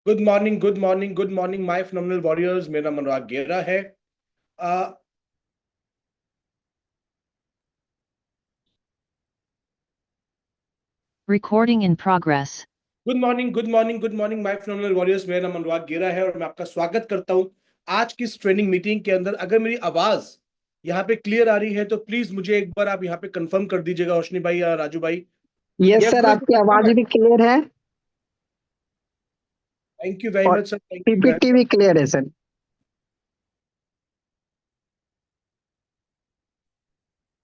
Good morning, good morning, good morning my phenomenal warriors. मेरा नाम अनुराग गेरा है। Recording in progress. Good morning, good morning, good morning my phenomenal warriors. मेरा नाम अनुराग गेरा है और मैं आपका स्वागत करता हूं आज की इस ट्रेनिंग मीटिंग के अंदर। अगर मेरी आवाज यहाँ पे क्लियर आ रही है तो प्लीज मुझे एक बार आप यहाँ पे कंफर्म कर दीजिएगा, रोशनी भाई या राजू भाई। यस ये सर, पूरे आपकी आवाज भी क्लियर है थैंक यू वेरी और much sir, thank you. PPT भी क्लियर है सर।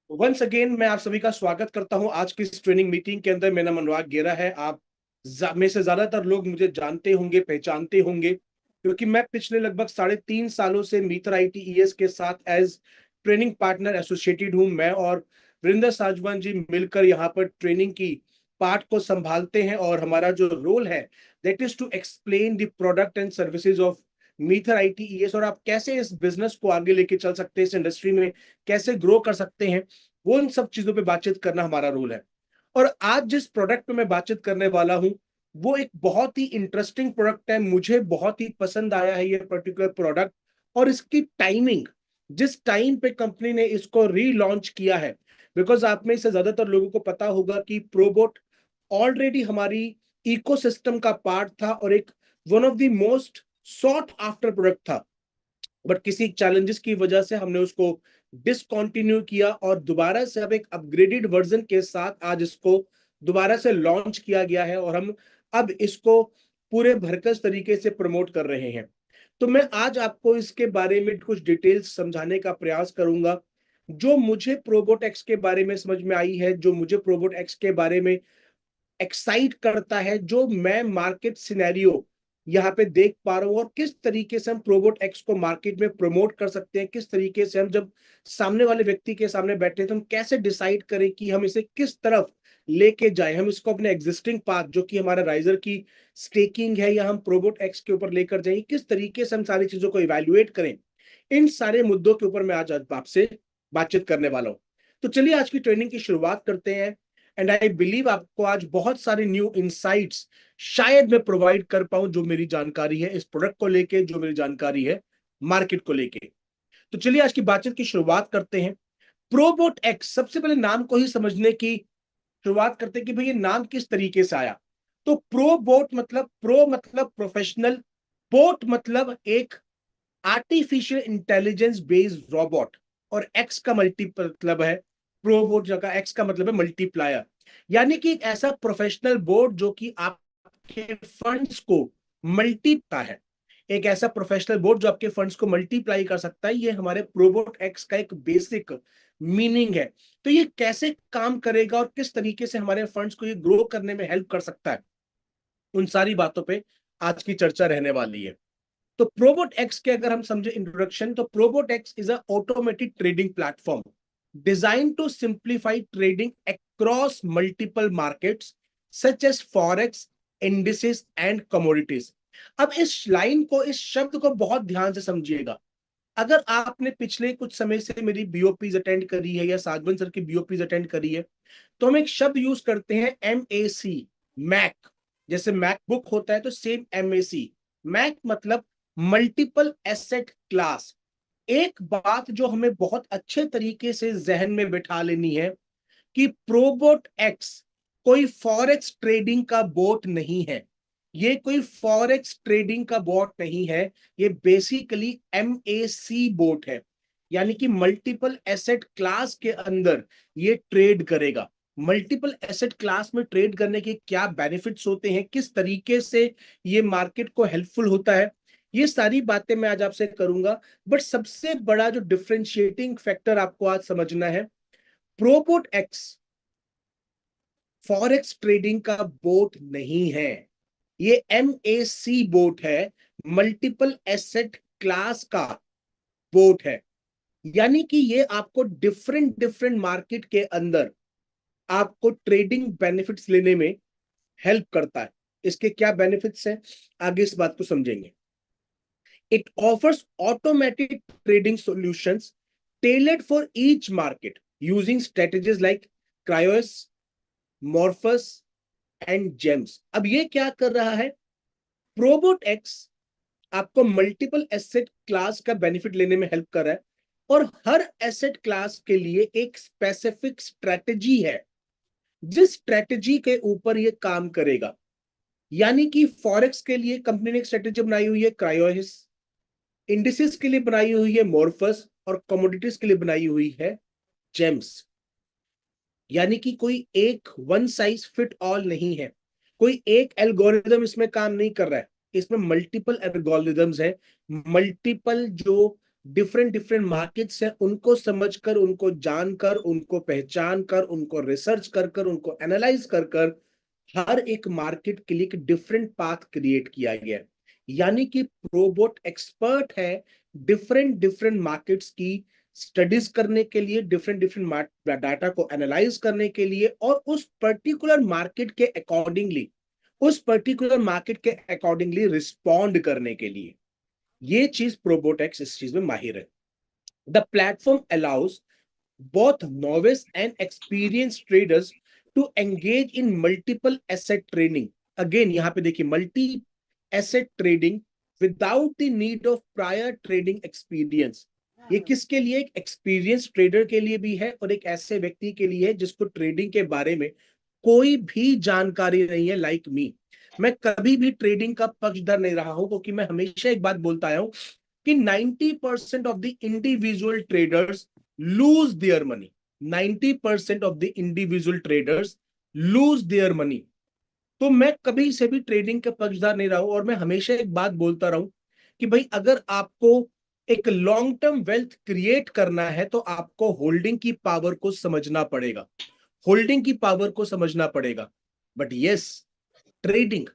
वंस अगेन मैं आप सभी का स्वागत करता हूं आज की इस ट्रेनिंग मीटिंग के अंदर। मेरा नाम अनुराग गेरा है। आप में से ज्यादातर लोग मुझे जानते होंगे, पहचानते होंगे, क्योंकि मैं पिछले लगभग 3.5 सालों से मीथर ITES के साथ एज ट्रेनिंग पार्टनर एसोसिएटेड हूं। मैं और वरिंदर साजवान जी मिलकर यहाँ पर ट्रेनिंग की पार्ट को संभालते हैं और हमारा जो रोल है that is to explain the product and services of मीथर ITES और आप कैसे इस बिजनेस को आगे लेके चल सकते हैं, इस इंडस्ट्री में कैसे ग्रो कर सकते हैं, वो इन सब चीजों पे बातचीत करना हमारा रोल है। और आज जिस प्रोडक्ट पे मैं बातचीत करने वाला हूं वो एक बहुत ही इंटरेस्टिंग प्रोडक्ट है। मुझे बहुत ही पसंद आया है ये पर्टिकुलर प्रोडक्ट और इसकी टाइमिंग, जिस टाइम पे कंपनी ने इसको रीलॉन्च किया है। बिकॉज आप में से ज्यादातर लोगों को पता होगा कि प्रोबोट ऑलरेडी हमारी इकोसिस्टम का पार्ट था और एक one of the most sought after product था। बट किसी चैलेंजेस की वजह से हमने उसको डिसकंटिन्यू किया और दोबारा से अब एक अपग्रेडेड वर्जन के साथ आज इसको दोबारा से लॉन्च किया गया है और हम अब इसको पूरे भरकस तरीके से प्रमोट कर रहे हैं। तो मैं आज आपको इसके बारे में कुछ डिटेल्स समझाने का प्रयास करूंगा। जो मुझे प्रोबोट एक्स के बारे में समझ में आई है, जो मुझे प्रोबोट एक्स के बारे में एक्साइट करता है, जो मैं मार्केट सिनेरियो यहाँ पे देख पा रहा हूँ और किस तरीके से हम प्रोबोट एक्स को मार्केट में प्रमोट कर सकते हैं, किस तरीके से हम जब सामने वाले व्यक्ति के सामने बैठे तो हम कैसे डिसाइड करें कि हम इसे किस तरफ लेके जाएं, हम इसको अपने एग्जिस्टिंग पाथ जो कि हमारा राइजर की स्टेकिंग है या हम प्रोबोट एक्स के ऊपर लेकर जाएं, किस तरीके से हम सारी चीजों को इवेल्युएट करें। इन सारे मुद्दों के ऊपर मैं आज आपसे बातचीत करने वाला हूं। तो चलिए आज की ट्रेनिंग की शुरुआत करते हैं। एंड आई बिलीव आपको आज बहुत सारे न्यू इंसाइट्स शायद मैं प्रोवाइड कर पाऊं, जो मेरी जानकारी है इस प्रोडक्ट को लेके, जो मेरी जानकारी है मार्केट को लेके। तो चलिए आज की बातचीत की शुरुआत करते हैं। प्रोबोट एक्स, सबसे पहले नाम को ही समझने की शुरुआत करते हैं कि भाई ये नाम किस तरीके से आया। तो प्रोबोट मतलब, प्रो मतलब प्रोफेशनल, बोट मतलब एक आर्टिफिशियल इंटेलिजेंस बेस्ड रोबोट और एक्स का मल्टी मतलब है, प्रोबोट जगह एक्स का मतलब है मल्टीप्लायर। यानी कि एक ऐसा प्रोफेशनल बोर्ड जो कि आपके फंड्स को मल्टीप्लाई है, एक ऐसा प्रोफेशनल बोर्ड जो आपके फंड्स को मल्टीप्लाई कर सकता है। ये हमारे प्रोबोट एक्स का एक बेसिक मीनिंग है। तो ये कैसे काम करेगा और किस तरीके से हमारे फंड्स को ये ग्रो करने में हेल्प कर सकता है, उन सारी बातों पे आज की चर्चा रहने वाली है। तो प्रोबोट एक्स के अगर हम समझे इंट्रोडक्शन, तो Probot X is a automated trading platform design to simplify trading across multiple markets such as forex, indices and commodities. अब इस लाइन को, इस शब्द को बहुत ध्यान से समझिएगा। अगर आपने पिछले कुछ समय से मेरी बीओपीज अटेंड करी है या साधवन सर की बीओपीज अटेंड करी है, तो हम एक शब्द यूज करते हैं MAC, मैक। जैसे मैकबुक होता है तो सेम MAC, मैक मतलब मल्टीपल एसेट क्लास। एक बात जो हमें बहुत अच्छे तरीके से जहन में बिठा लेनी है कि प्रोबोट एक्स कोई फॉरेक्स ट्रेडिंग का बोट नहीं है। ये कोई फॉरेक्स ट्रेडिंग का बोट नहीं है, ये बेसिकली MAC बोट है। यानी कि मल्टीपल एसेट क्लास के अंदर ये ट्रेड करेगा। मल्टीपल एसेट क्लास में ट्रेड करने के क्या बेनिफिट्स होते हैं, किस तरीके से ये मार्केट को हेल्पफुल होता है, ये सारी बातें मैं आज आपसे करूंगा। बट सबसे बड़ा जो डिफरेंशिएटिंग फैक्टर आपको आज समझना है, प्रोबोट एक्स फॉरेक्स ट्रेडिंग का बोट नहीं है, ये MAC बोट है, मल्टीपल एसेट क्लास का बोट है। यानी कि ये आपको डिफरेंट डिफरेंट मार्केट के अंदर आपको ट्रेडिंग बेनिफिट्स लेने में हेल्प करता है। इसके क्या बेनिफिट्स हैं, आगे इस बात को समझेंगे। It offers automatic trading solutions tailored for each market using strategies like Cryos, Morpheus and James. अब ये क्या कर रहा है, प्रोबोट एक्स आपको मल्टीपल एसेट क्लास का बेनिफिट लेने में हेल्प कर रहा है, और हर एसेट क्लास के लिए एक स्पेसिफिक स्ट्रेटेजी है जिस स्ट्रेटेजी के ऊपर ये काम करेगा। यानी कि फॉरेक्स के लिए कंपनी ने एक स्ट्रेटेजी बनाई हुई है क्रायोहिस, इंडिसेस के लिए बनाई हुई है मोरफस, और कमोडिटीज के लिए बनाई हुई है जेम्स। यानी कि कोई एक वन साइज फिट ऑल नहीं है, कोई एक एल्गोरिदम इसमें काम नहीं कर रहा है, इसमें मल्टीपल एल्गोरिदम्स है, मल्टीपल जो डिफरेंट डिफरेंट मार्केट्स हैं उनको समझकर, उनको जानकर, उनको पहचान कर, उनको रिसर्च कर कर, उनको एनालाइज कर कर हर एक मार्केट के लिए एक डिफरेंट पाथ क्रिएट किया गया है। यानी कि प्रोबोट एक्सपर्ट है डिफरेंट डिफरेंट मार्केट्स की स्टडीज करने के लिए, डिफरेंट डिफरेंट डाटा को एनालाइज करने के लिए, और उस पर्टिकुलर मार्केट के अकॉर्डिंगली, उस पर्टिकुलर मार्केट के अकॉर्डिंगली रिस्पॉन्ड करने के लिए। ये चीज प्रोबोटेक्स इस चीज में माहिर है। The platform allows both novice and experienced traders to engage in multiple asset trading. Again यहां पे देखिए multi asset trading without the need of prior trading experience. ये किसके लिए? एक एक्सपीरियंस ट्रेडर के लिए भी है और एक ऐसे व्यक्ति के लिए है जिसको ट्रेडिंग के बारे में कोई भी जानकारी नहीं है, लाइक मी। मैं कभी भी ट्रेडिंग का पक्षधर नहीं रहा हूं, क्योंकि मैं हमेशा एक बात बोलता आया हूं कि 90% of the individual traders lose their money. 90% of the individual traders lose their money. तो मैं कभी से भी ट्रेडिंग का पक्षधर नहीं रहा हूं, और मैं हमेशा एक बात बोलता रहूं कि भाई अगर आपको एक लॉन्ग टर्म वेल्थ क्रिएट करना है तो आपको होल्डिंग की पावर को समझना पड़ेगा, होल्डिंग की पावर को समझना पड़ेगा। बट यस, ट्रेडिंग,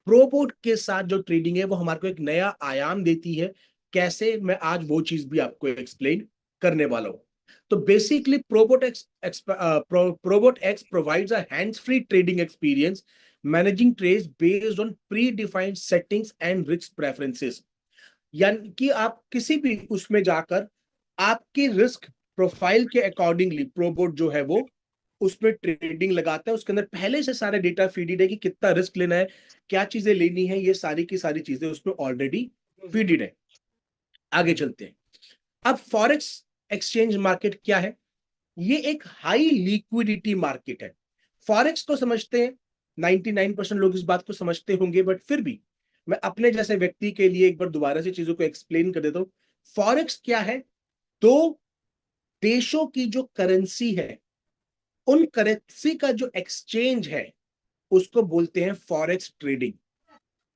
प्रोबोट के साथ जो ट्रेडिंग है वो हमारे को एक नया आयाम देती है। कैसे? मैं आज वो चीज भी आपको एक्सप्लेन करने वाला हूं। तो basically Probot X provides a hands free trading experience managing trades based on pre defined settings and risk preferences. यानी कि आप किसी भी उसमें जाकर आपके रिस्क प्रोफाइल के अकॉर्डिंगली प्रोबोट जो है वो उसमें ट्रेडिंग लगाता है। उसके अंदर पहले से सारे डेटा फीडेड है कि कितना रिस्क लेना है, क्या चीजें लेनी है, ये सारी की सारी चीजें उसमें ऑलरेडी फीडेड है। आगे चलते हैं। अब फॉरेक्स एक्सचेंज मार्केट क्या है? ये एक हाई लिक्विडिटी मार्केट है। फॉरेक्स को समझते हैं 99% लोग, इस बात को समझते होंगे, बट फिर भी मैं अपने जैसे व्यक्ति के लिए एक बार दोबारा से चीजों को एक्सप्लेन कर देता हूं। फॉरेक्स क्या है? दो देशों की जो करेंसी है, उन करेंसी का जो एक्सचेंज है उसको बोलते हैं फॉरेक्स ट्रेडिंग।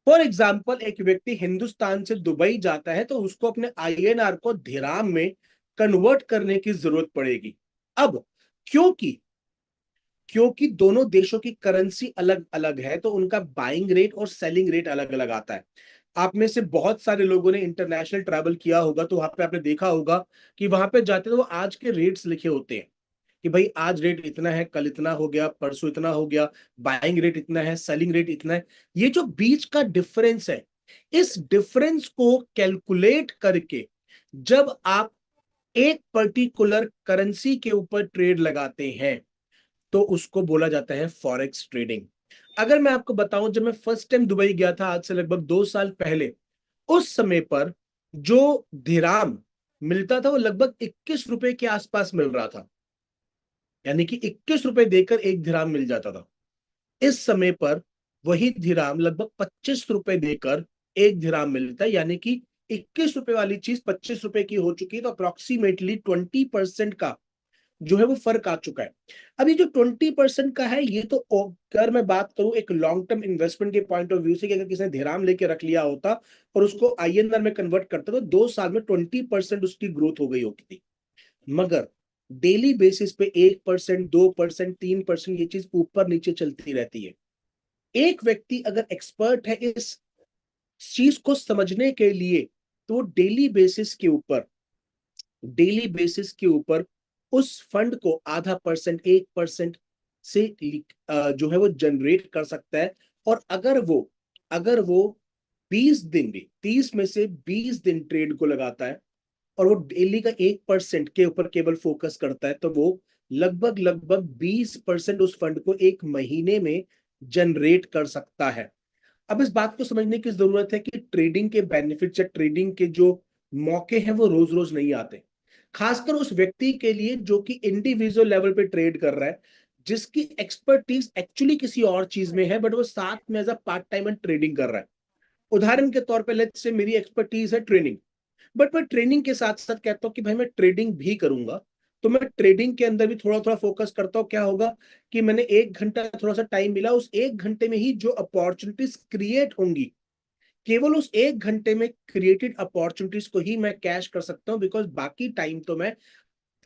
फॉर एग्जाम्पल, एक व्यक्ति हिंदुस्तान से दुबई जाता है तो उसको अपने आईएनआर को दिरहाम में कन्वर्ट करने की जरूरत पड़ेगी। अब क्योंकि क्योंकि दोनों देशों की करेंसी अलग अलग है तो उनका बाइंग रेट और सेलिंग रेट अलग अलग आता है। आप में से बहुत सारे लोगों ने इंटरनेशनल ट्रैवल किया होगा तो वहां पे आपने देखा होगा कि वहां पे जाते तो वो आज के रेट्स लिखे होते हैं कि भाई आज रेट इतना है, कल इतना हो गया, परसों इतना हो गया, बाइंग रेट इतना है, सेलिंग रेट इतना है। ये जो बीच का डिफरेंस है, इस डिफरेंस को कैलकुलेट करके जब आप एक पर्टिकुलर करेंसी के ऊपर ट्रेड लगाते हैं तो उसको बोला जाता है फॉरेक्स ट्रेडिंग। अगर मैं आपको बताऊं, जब मैं फर्स्ट टाइम दुबई गया था आज से लगभग 2 साल पहले, उस समय पर जो दिरहाम मिलता था वो लगभग 21 रुपए के आसपास मिल रहा था। यानी कि 21 रुपए देकर एक दिरहाम मिल जाता था। इस समय पर वही दिरहाम लगभग 25 रुपए देकर एक दिरहाम मिलता है। यानी कि 21 रुपए वाली चीज 25 रुपए की हो चुकी है, तो अप्रोक्सीमेटली 20% का जो है वो फर्क आ चुका है। अभी जो 20% का है, ये तो अगर मैं बात करूं एक लॉन्ग टर्म इन्वेस्टमेंट के पॉइंट ऑफ व्यू से कि अगर किसी ने दिरहाम लेके रख लिया होता और उसको आईएनआर में कन्वर्ट करता तो 2 साल में 20% उसकी ग्रोथ हो गई होती थी। मगर डेली बेसिस पे 1%, 2%, 3% ये चीज ऊपर नीचे चलती रहती है। एक व्यक्ति अगर एक्सपर्ट है इस चीज को समझने के लिए तो वो डेली बेसिस के ऊपर उस फंड को आधा परसेंट, 1% से जो है वो जनरेट कर सकता है। और अगर वो 20 दिन भी, 30 में से 20 दिन ट्रेड को लगाता है और वो डेली का 1% के ऊपर केवल फोकस करता है तो वो लगभग लगभग 20% उस फंड को एक महीने में जनरेट कर सकता है। अब इस बात को समझने की जरूरत है कि ट्रेडिंग के बेनिफिट्स या ट्रेडिंग के जो मौके हैं वो रोज रोज नहीं आते, खासकर उस व्यक्ति के लिए जो कि इंडिविजुअल लेवल पे ट्रेड कर रहा है, जिसकी एक्सपर्टीज एक्चुअली किसी और चीज में है, बट वो साथ में as a part time trading कर रहा है। उदाहरण के तौर पे लेट्स से मेरी एक्सपर्टीज है ट्रेनिंग, बट मैं ट्रेनिंग के साथ साथ कहता हूँ कि भाई मैं ट्रेडिंग भी करूंगा, तो मैं ट्रेडिंग के अंदर भी थोड़ा थोड़ा फोकस करता हूँ। क्या होगा कि मैंने 1 घंटा थोड़ा सा टाइम मिला, उस 1 घंटे में ही जो अपॉर्चुनिटीज क्रिएट होंगी, केवल उस 1 घंटे में क्रिएटेड अपॉर्चुनिटीज को ही मैं कैश कर सकता हूँ, बिकॉज बाकी टाइम तो मैं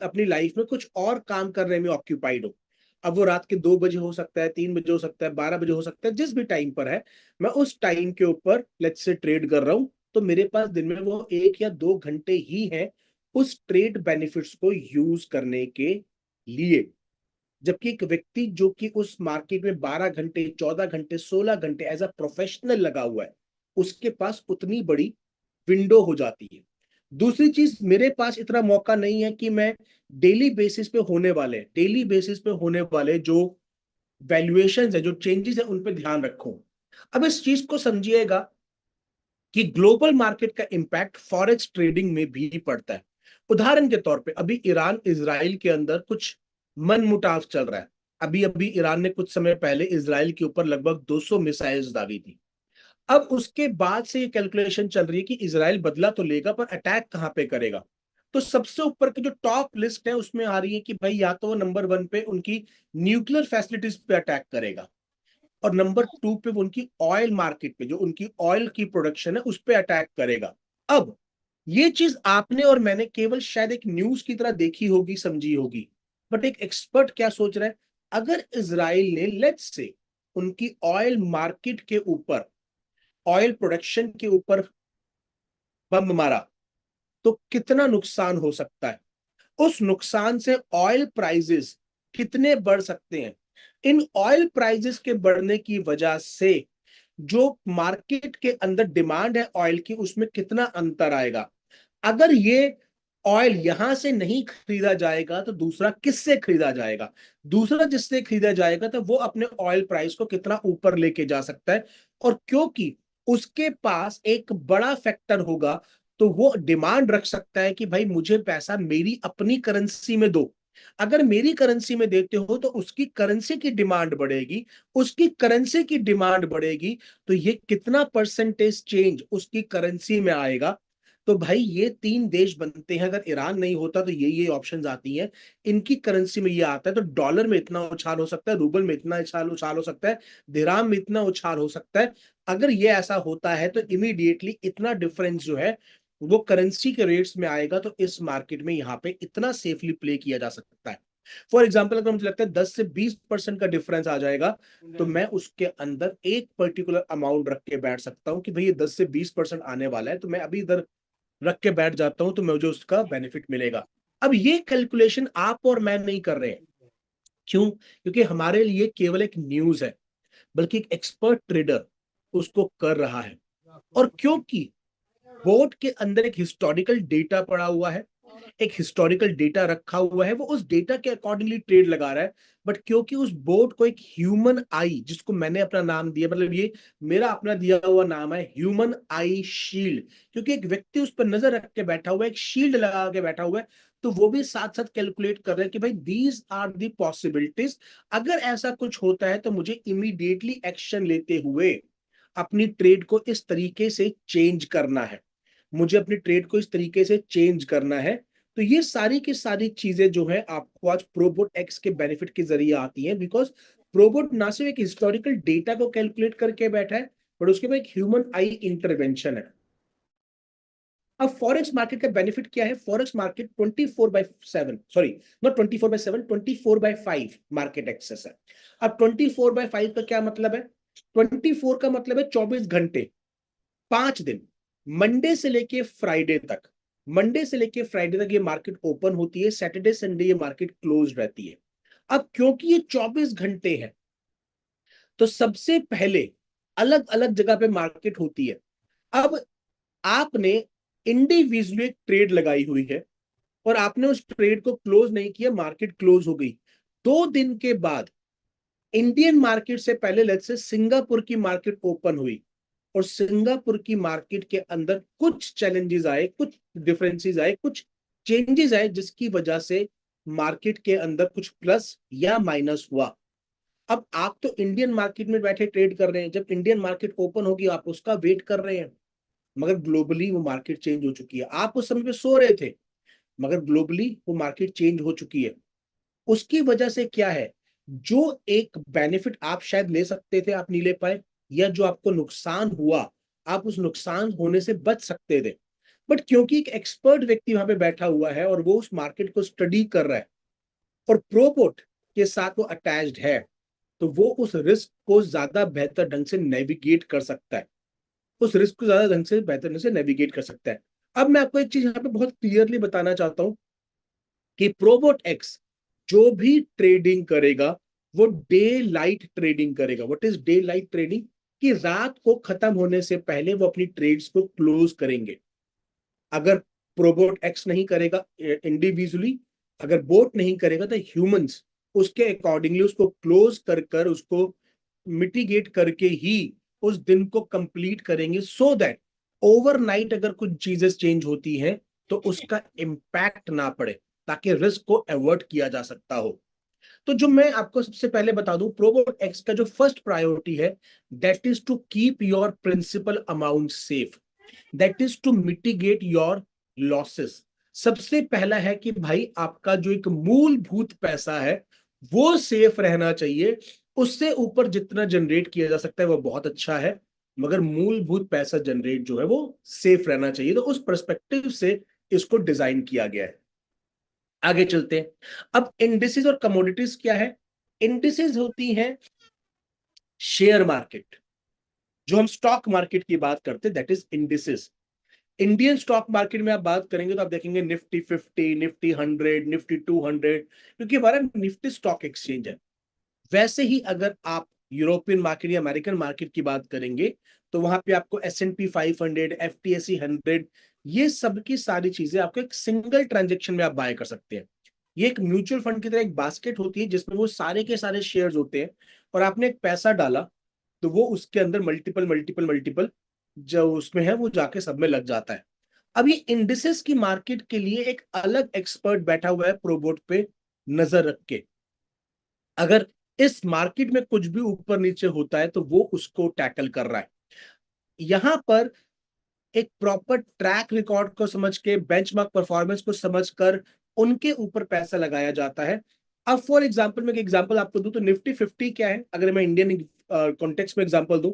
अपनी लाइफ में कुछ और काम करने में ऑक्यूपाइड हूँ। अब वो रात के 2 बजे हो सकता है, 3 बजे हो सकता है, 12 बजे हो सकता है, जिस भी टाइम पर है, मैं उस टाइम के ऊपर लेट्स से ट्रेड कर रहा हूं, तो मेरे पास दिन में वो 1 या 2 घंटे ही है उस ट्रेड बेनिफिट्स को यूज करने के लिए। जबकि एक व्यक्ति जो कि उस मार्केट में 12 घंटे, 14 घंटे, 16 घंटे एज अ प्रोफेशनल लगा हुआ है, उसके पास उतनी बड़ी विंडो हो जाती है। दूसरी चीज, मेरे पास इतना मौका नहीं है कि मैं डेली बेसिस पे होने वाले जो वैल्यूएशंस है, जो चेंजेस है, उन पे ध्यान रखूं। अब इस चीज को समझिएगा कि ग्लोबल मार्केट का इंपैक्ट फॉरेक्स ट्रेडिंग में भी पड़ता है। उदाहरण के तौर पे अभी ईरान इजराइल के अंदर कुछ मनमुटाव चल रहा है। अभी अभी ईरान ने कुछ समय पहले इजराइल के ऊपर लगभग 200 मिसाइल्स दागी थी। अब उसके बाद से ये कैलकुलेशन चल रही है कि इजराइल बदला तो लेगा, पर अटैक कहां पे करेगा। तो सबसे ऊपर की जो टॉप लिस्ट है उसमें आ रही है कि भाई या तो वो नंबर 1 पे उनकी न्यूक्लियर फैसिलिटीज पे अटैक करेगा, और नंबर 2 पे वो उनकी ऑयल मार्केट पे, जो उनकी ऑयल की प्रोडक्शन है, उस पे अटैक करेगा। अब ये चीज आपने और मैंने केवल शायद एक न्यूज की तरह देखी होगी, समझी होगी, बट एक एक्सपर्ट क्या सोच रहा है, अगर इजराइल ने लेट्स से उनकी ऑयल मार्केट के ऊपर, ऑयल प्रोडक्शन के ऊपर बम मारा, तो कितना नुकसान हो सकता है। उस नुकसान से ऑयल प्राइजेस कितने बढ़ सकते हैं। इन ऑयल प्राइजेस के बढ़ने की वजह से जो मार्केट के अंदर डिमांड है ऑयल की, उसमें कितना अंतर आएगा। अगर ये ऑयल यहां से नहीं खरीदा जाएगा तो दूसरा किससे खरीदा जाएगा, दूसरा जिससे खरीदा जाएगा तो वो अपने ऑयल प्राइस को कितना ऊपर लेके जा सकता है। और क्योंकि उसके पास एक बड़ा फैक्टर होगा, तो वो डिमांड रख सकता है कि भाई मुझे पैसा मेरी अपनी करेंसी में दो। अगर मेरी करेंसी में देते हो तो उसकी करेंसी की डिमांड बढ़ेगी, उसकी करेंसी की डिमांड बढ़ेगी, तो ये कितना परसेंटेज चेंज उसकी करेंसी में आएगा। तो भाई ये 3 देश बनते हैं, अगर ईरान नहीं होता तो ये ऑप्शंस आती हैं, इनकी करेंसी में ये आता है, तो डॉलर में इतना उछाल हो सकता है, रूबल में इतना उछाल हो सकता है, दिराम में इतना उछाल हो सकता है। अगर ये ऐसा होता है तो इमीडिएटली इतना डिफरेंस जो है वो करेंसी के रेट्स में आएगा, तो इस मार्केट में यहाँ पे इतना सेफली प्ले किया जा सकता है। फॉर एग्जाम्पल, अगर मुझे लगता है 10 से 20% का डिफरेंस आ जाएगा, तो मैं उसके अंदर एक पर्टिकुलर अमाउंट रख के बैठ सकता हूँ कि भाई ये 10 से 20% आने वाला है, तो मैं अभी इधर रख के बैठ जाता हूं, तो मुझे उसका बेनिफिट मिलेगा। अब ये कैलकुलेशन आप और मैं नहीं कर रहे हैं। क्यों? क्योंकि हमारे लिए केवल एक न्यूज है, बल्कि एक एक्सपर्ट ट्रेडर उसको कर रहा है। और क्योंकि बोर्ड के अंदर एक हिस्टोरिकल डेटा पड़ा हुआ है, एक हिस्टोरिकल डेटा रखा हुआ है, वो उस डेटा के अकॉर्डिंगली ट्रेड लगा रहा है। बट क्योंकि उस बोर्ड को एक ह्यूमन आई, जिसको मैंने अपना नाम दिया, मतलब ये मेरा अपना दिया हुआ नाम है ह्यूमन आई शील्ड, क्योंकि एक व्यक्ति उस पर नजर रख के बैठा हुआ है, एक शील्ड लगा के बैठा हुआ है, तो वो भी साथ साथ कैलकुलेट कर रहे हैं कि भाई दीज आर दी पॉसिबिलिटीज। अगर ऐसा कुछ होता है तो मुझे इमीडिएटली एक्शन लेते हुए अपनी ट्रेड को इस तरीके से चेंज करना है, मुझे अपनी ट्रेड को इस तरीके से चेंज करना है। तो ये सारी की सारी चीजें जो है आपको आज प्रोबोट एक्स के बेनिफिट के जरिए आती हैं, बिकॉज प्रोबोट ना सिर्फ एक हिस्टोरिकल डेटा को कैलकुलेट करके बैठा है, बट उसके बाद एक ह्यूमन आई इंटरवेंशन है। अब फॉरेक्स मार्केट का बेनिफिट क्या है? Forex market 24/7, sorry not 24/7, 24/5 market access है। अब 24/5 का क्या मतलब है? 24 का मतलब है 24 घंटे, 5 दिन, मंडे से लेके फ्राइडे तक। मंडे से लेके फ्राइडे तक ये मार्केट ओपन होती है, सैटरडे संडे ये मार्केट क्लोज रहती है। अब क्योंकि ये 24 घंटे है, तो सबसे पहले अलग अलग जगह पे मार्केट होती है। अब आपने इंडिविजुअली एक ट्रेड लगाई हुई है और आपने उस ट्रेड को क्लोज नहीं किया, मार्केट क्लोज हो गई। 2 दिन के बाद इंडियन मार्केट से पहले लेट्स से सिंगापुर की मार्केट ओपन हुई, और सिंगापुर की मार्केट के अंदर कुछ चैलेंजेस आए, कुछ डिफरेंसेस आए, कुछ चेंजेस आए, जिसकी वजह से मार्केट के अंदर कुछ प्लस या माइनस हुआ। अब आप तो इंडियन मार्केट में बैठे ट्रेड कर रहे हैं, जब इंडियन मार्केट ओपन होगी आप उसका वेट कर रहे हैं, मगर ग्लोबली वो मार्केट चेंज हो चुकी है। आप उस समय पे सो रहे थे, मगर ग्लोबली वो मार्केट चेंज हो चुकी है। उसकी वजह से क्या है, जो एक बेनिफिट आप शायद ले सकते थे आप नहीं ले पाए, या जो आपको नुकसान हुआ आप उस नुकसान होने से बच सकते थे। बट क्योंकि एक एक्सपर्ट व्यक्ति वहां पे बैठा हुआ है और वो उस मार्केट को स्टडी कर रहा है और प्रोबोट के साथ वो अटैच्ड है, तो वो उस रिस्क को ज्यादा बेहतर ढंग से नेविगेट कर सकता है, उस रिस्क को ज्यादा ढंग से बेहतर ढंग से नेविगेट कर सकता है। अब मैं आपको एक चीज यहाँ पे बहुत क्लियरली बताना चाहता हूं कि प्रोबोट एक्स जो भी ट्रेडिंग करेगा वो डे लाइट ट्रेडिंग करेगा। What is day light trading? कि रात को खत्म होने से पहले वो अपनी ट्रेड्स को क्लोज करेंगे। अगर प्रोबोट एक्स नहीं करेगा इंडिविजुअली, अगर बोट नहीं करेगा तो ह्यूमंस उसके अकॉर्डिंगली उसको क्लोज कर कर उसको मिटिगेट करके ही उस दिन को कंप्लीट करेंगे, सो दैट ओवरनाइट अगर कुछ चीजें चेंज होती हैं तो उसका इम्पैक्ट ना पड़े, ताकि रिस्क को अवॉइड किया जा सकता हो। तो जो मैं आपको सबसे पहले बता दूं, प्रोबोट एक्स का जो फर्स्ट प्रायोरिटी है, that is to keep your principal amount safe, that is to mitigate your losses. सबसे पहला है कि भाई आपका जो एक मूलभूत पैसा है वो सेफ रहना चाहिए। उससे ऊपर जितना जनरेट किया जा सकता है वो बहुत अच्छा है, मगर मूलभूत पैसा जनरेट जो है वो सेफ रहना चाहिए। तो उस पर्सपेक्टिव से इसको डिजाइन किया गया है। आगे चलते हैं। अब इंडिसेस और कमोडिटीज क्या है? इंडिसेस होती हैं शेयर मार्केट, जो हम स्टॉक मार्केट की बात करते हैं, that is indices. Indian stock market में आप बात करेंगे तो आप देखेंगे निफ्टी 50, निफ्टी 100, निफ्टी 200, क्योंकि हमारा निफ्टी स्टॉक एक्सचेंज है। वैसे ही अगर आप यूरोपियन मार्केट या अमेरिकन मार्केट की बात करेंगे तो वहां पे आपको S&P 500, FTSE 100, ये सब की सारी चीजें आपको एक सिंगल ट्रांजेक्शन में आप बाय कर सकते हैं। ये एक म्यूचुअल फंड की तरह एक बास्केट होती है जिसमें वो सारे के सारे शेयर्स होते हैं, और आपने एक पैसा डाला तो वो उसके अंदर मल्टीपल मल्टीपल मल्टीपल जो उसमें है वो जाके सब में लग जाता है। अब ये इंडिसेस की मार्केट के लिए एक अलग एक्सपर्ट बैठा हुआ है प्रोबोट पे नजर रख के। अगर इस मार्केट में कुछ भी ऊपर नीचे होता है तो वो उसको टैकल कर रहा है। यहां पर एक प्रॉपर ट्रैक रिकॉर्ड को समझ के, बेंचमार्क परफॉर्मेंस को समझकर उनके ऊपर पैसा लगाया जाता है। अब फॉर एग्जांपल मैं एक एग्जांपल आपको दूं तो निफ्टी 50 क्या है, अगर मैं इंडियन कॉन्टेक्स्ट में एग्जांपल दूं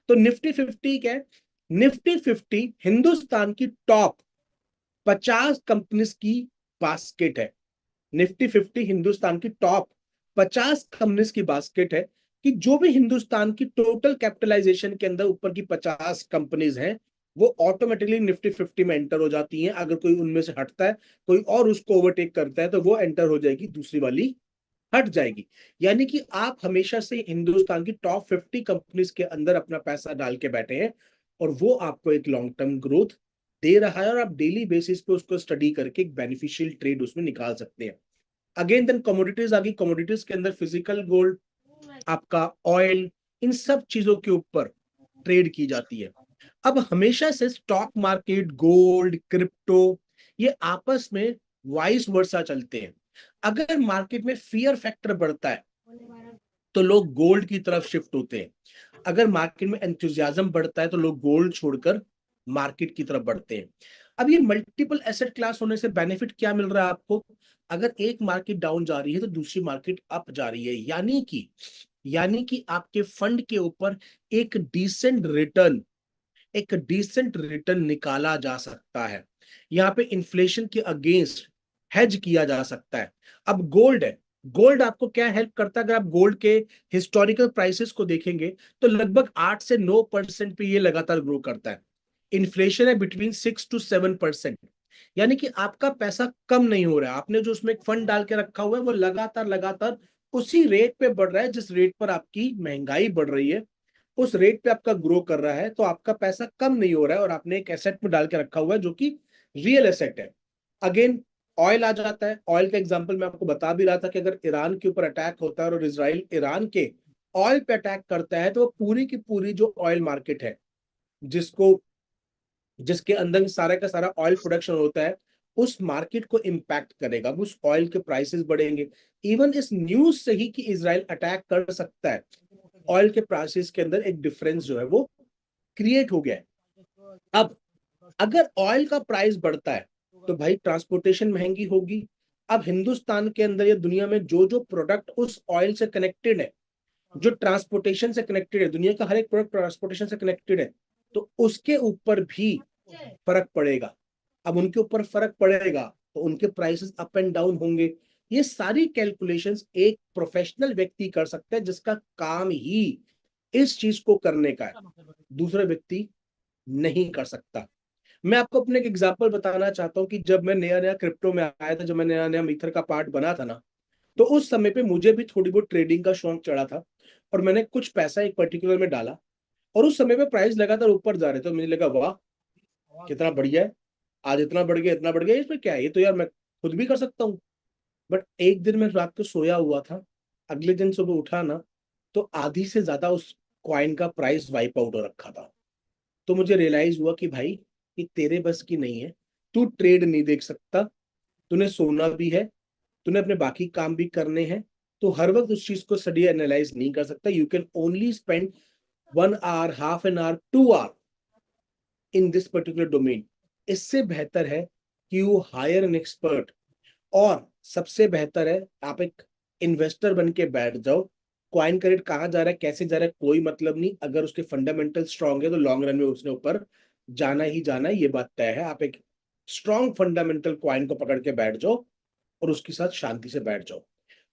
तो निफ्टी 50 क्या है? निफ्टी 50 हिंदुस्तान की टॉप 50 कंपनीज की बास्केट है। निफ्टी 50 हिंदुस्तान की टॉप 50 कंपनीज की बास्केट है, कि जो भी हिंदुस्तान की टोटल कैपिटलाइजेशन के अंदर ऊपर की 50 कंपनीज हैं वो ऑटोमेटिकली निफ्टी 50 में एंटर हो जाती हैं। अगर कोई उनमें से हटता है, कोई और उसको ओवरटेक करता है, तो वो एंटर हो जाएगी, दूसरी वाली हट जाएगी। यानी कि आप हमेशा से हिंदुस्तान की टॉप 50 कंपनीज के अंदर अपना पैसा डाल के बैठे हैं, और वो आपको एक लॉन्ग टर्म ग्रोथ दे रहा है, और आप डेली बेसिस पे उसको स्टडी करके एक बेनिफिशियल ट्रेड उसमें निकाल सकते हैं। अगेन देन कमोडिटीज आ गई। कमोडिटीज के अंदर फिजिकल गोल्ड, आपका ऑयल, इन सब चीजों के ऊपर ट्रेड की जाती है। अब हमेशा से स्टॉक मार्केट, गोल्ड, क्रिप्टो, ये आपस में वाइस वर्सा चलते हैं। अगर मार्केट में फियर फैक्टर बढ़ता है तो लोग गोल्ड की तरफ शिफ्ट होते हैं। अगर मार्केट में एंथुजियाज्म बढ़ता है तो लोग गोल्ड छोड़कर मार्केट की तरफ बढ़ते हैं। अब ये मल्टीपल एसेट क्लास होने से बेनिफिट क्या मिल रहा है आपको? अगर एक मार्केट डाउन जा रही है तो दूसरी मार्केट अप जा रही है, यानी कि आपके फंड के ऊपर एक डिसेंट रिटर्न, एक डिसेंट रिटर्न निकाला जा सकता है। यहाँ पे इन्फ्लेशन के अगेंस्ट हेज किया जा सकता है। अब गोल्ड है, गोल्ड आपको क्या हेल्प करता है? अगर आप गोल्ड के हिस्टोरिकल प्राइसेस को देखेंगे तो लगभग 8 से 9% पे ये लगातार ग्रो करता है। इन्फ्लेशन है बिटवीन 6 to 7%, यानी कि आपका पैसा कम नहीं हो रहा है। आपने जो उसमें एक फंड डाल के रखा हुआ है वो लगातार लगातार उसी रेट पे बढ़ रहा है जिस रेट पर आपकी महंगाई बढ़ रही है, उस रेट पे आपका ग्रो कर रहा है। तो आपका पैसा कम नहीं हो रहा है और आपने एक एसेट में डाल के रखा हुआ है जो कि रियल एसेट है। अगेन ऑयल आ जाता है। ऑयल का एग्जांपल मैं आपको बता भी रहा था कि अगर ईरान के ऊपर अटैक होता है और इसराइल ईरान के ऑयल पे अटैक करता है तो वो पूरी की पूरी जो ऑयल मार्केट है जिसको जिसके अंदर सारा का सारा ऑयल प्रोडक्शन होता है, उस मार्केट को इम्पैक्ट करेगा, उस ऑयल के प्राइसेस बढ़ेंगे। इवन इस न्यूज से ही कि इजराइल अटैक कर सकता है, ऑयल के प्राइसेस के अंदर एक डिफरेंस जो है वो क्रिएट हो गया है। अब अगर ऑयल का प्राइस बढ़ता है तो भाई ट्रांसपोर्टेशन महंगी होगी। अब हिंदुस्तान के अंदर या दुनिया में जो जो प्रोडक्ट उस ऑयल से कनेक्टेड है, जो ट्रांसपोर्टेशन से कनेक्टेड है, दुनिया का हर एक प्रोडक्ट ट्रांसपोर्टेशन से कनेक्टेड है, तो उसके ऊपर भी फर्क पड़ेगा। अब उनके ऊपर फर्क पड़ेगा तो उनके प्राइसेस अप एंड डाउन होंगे। ये सारी कैलकुलेशंस एक प्रोफेशनल व्यक्ति कर सकता है, जिसका काम ही इस चीज को करने का है, दूसरा व्यक्ति नहीं कर सकता। मैं आपको अपने एक एग्जांपल बताना चाहता हूं कि जब मैं नया नया क्रिप्टो में आया था, जब मैं नया नया मीथर का पार्ट बना था ना, तो उस समय पे मुझे भी थोड़ी बहुत ट्रेडिंग का शौक चढ़ा था और मैंने कुछ पैसा एक पर्टिकुलर में डाला और उस समय पे प्राइस लगातार ऊपर जा रहे थे। तो मुझे लगा वाह कितना बढ़िया है, आज इतना बढ़ गया, इतना बढ़ गया, इसमें क्या है, ये तो यार मैं खुद भी कर सकता हूँ। बट एक दिन मैं रात को सोया हुआ था, अगले दिन सुबह उठा ना, तो आधी से ज्यादा उस कॉइन का प्राइस वाइप आउट हो रखा था। तो मुझे रियलाइज हुआ कि भाई ये तेरे बस की नहीं है, तू ट्रेड नहीं देख सकता, तूने सोना भी है, तूने अपने बाकी काम भी करने हैं, तो हर वक्त उस चीज को स्टडी एनालाइज नहीं कर सकता। You can only spend 1 hour, half an hour, 2 hour in this particular domain. इससे बेहतर है कि यू हायर एन एक्सपर्ट, और सबसे बेहतर है आप एक इन्वेस्टर बन के बैठ जाओ। कॉइन का रेट कहाँ जा रहा है, कैसे जा रहा है, कोई मतलब नहीं, अगर उसके फंडामेंटल स्ट्रांग है तो लॉन्ग रन में उसने ऊपर जाना ही जाना है, ये बात तय है। आप एक स्ट्रांग फंडामेंटल कॉइन को पकड़ के बैठ जाओ और उसके साथ शांति से बैठ जाओ।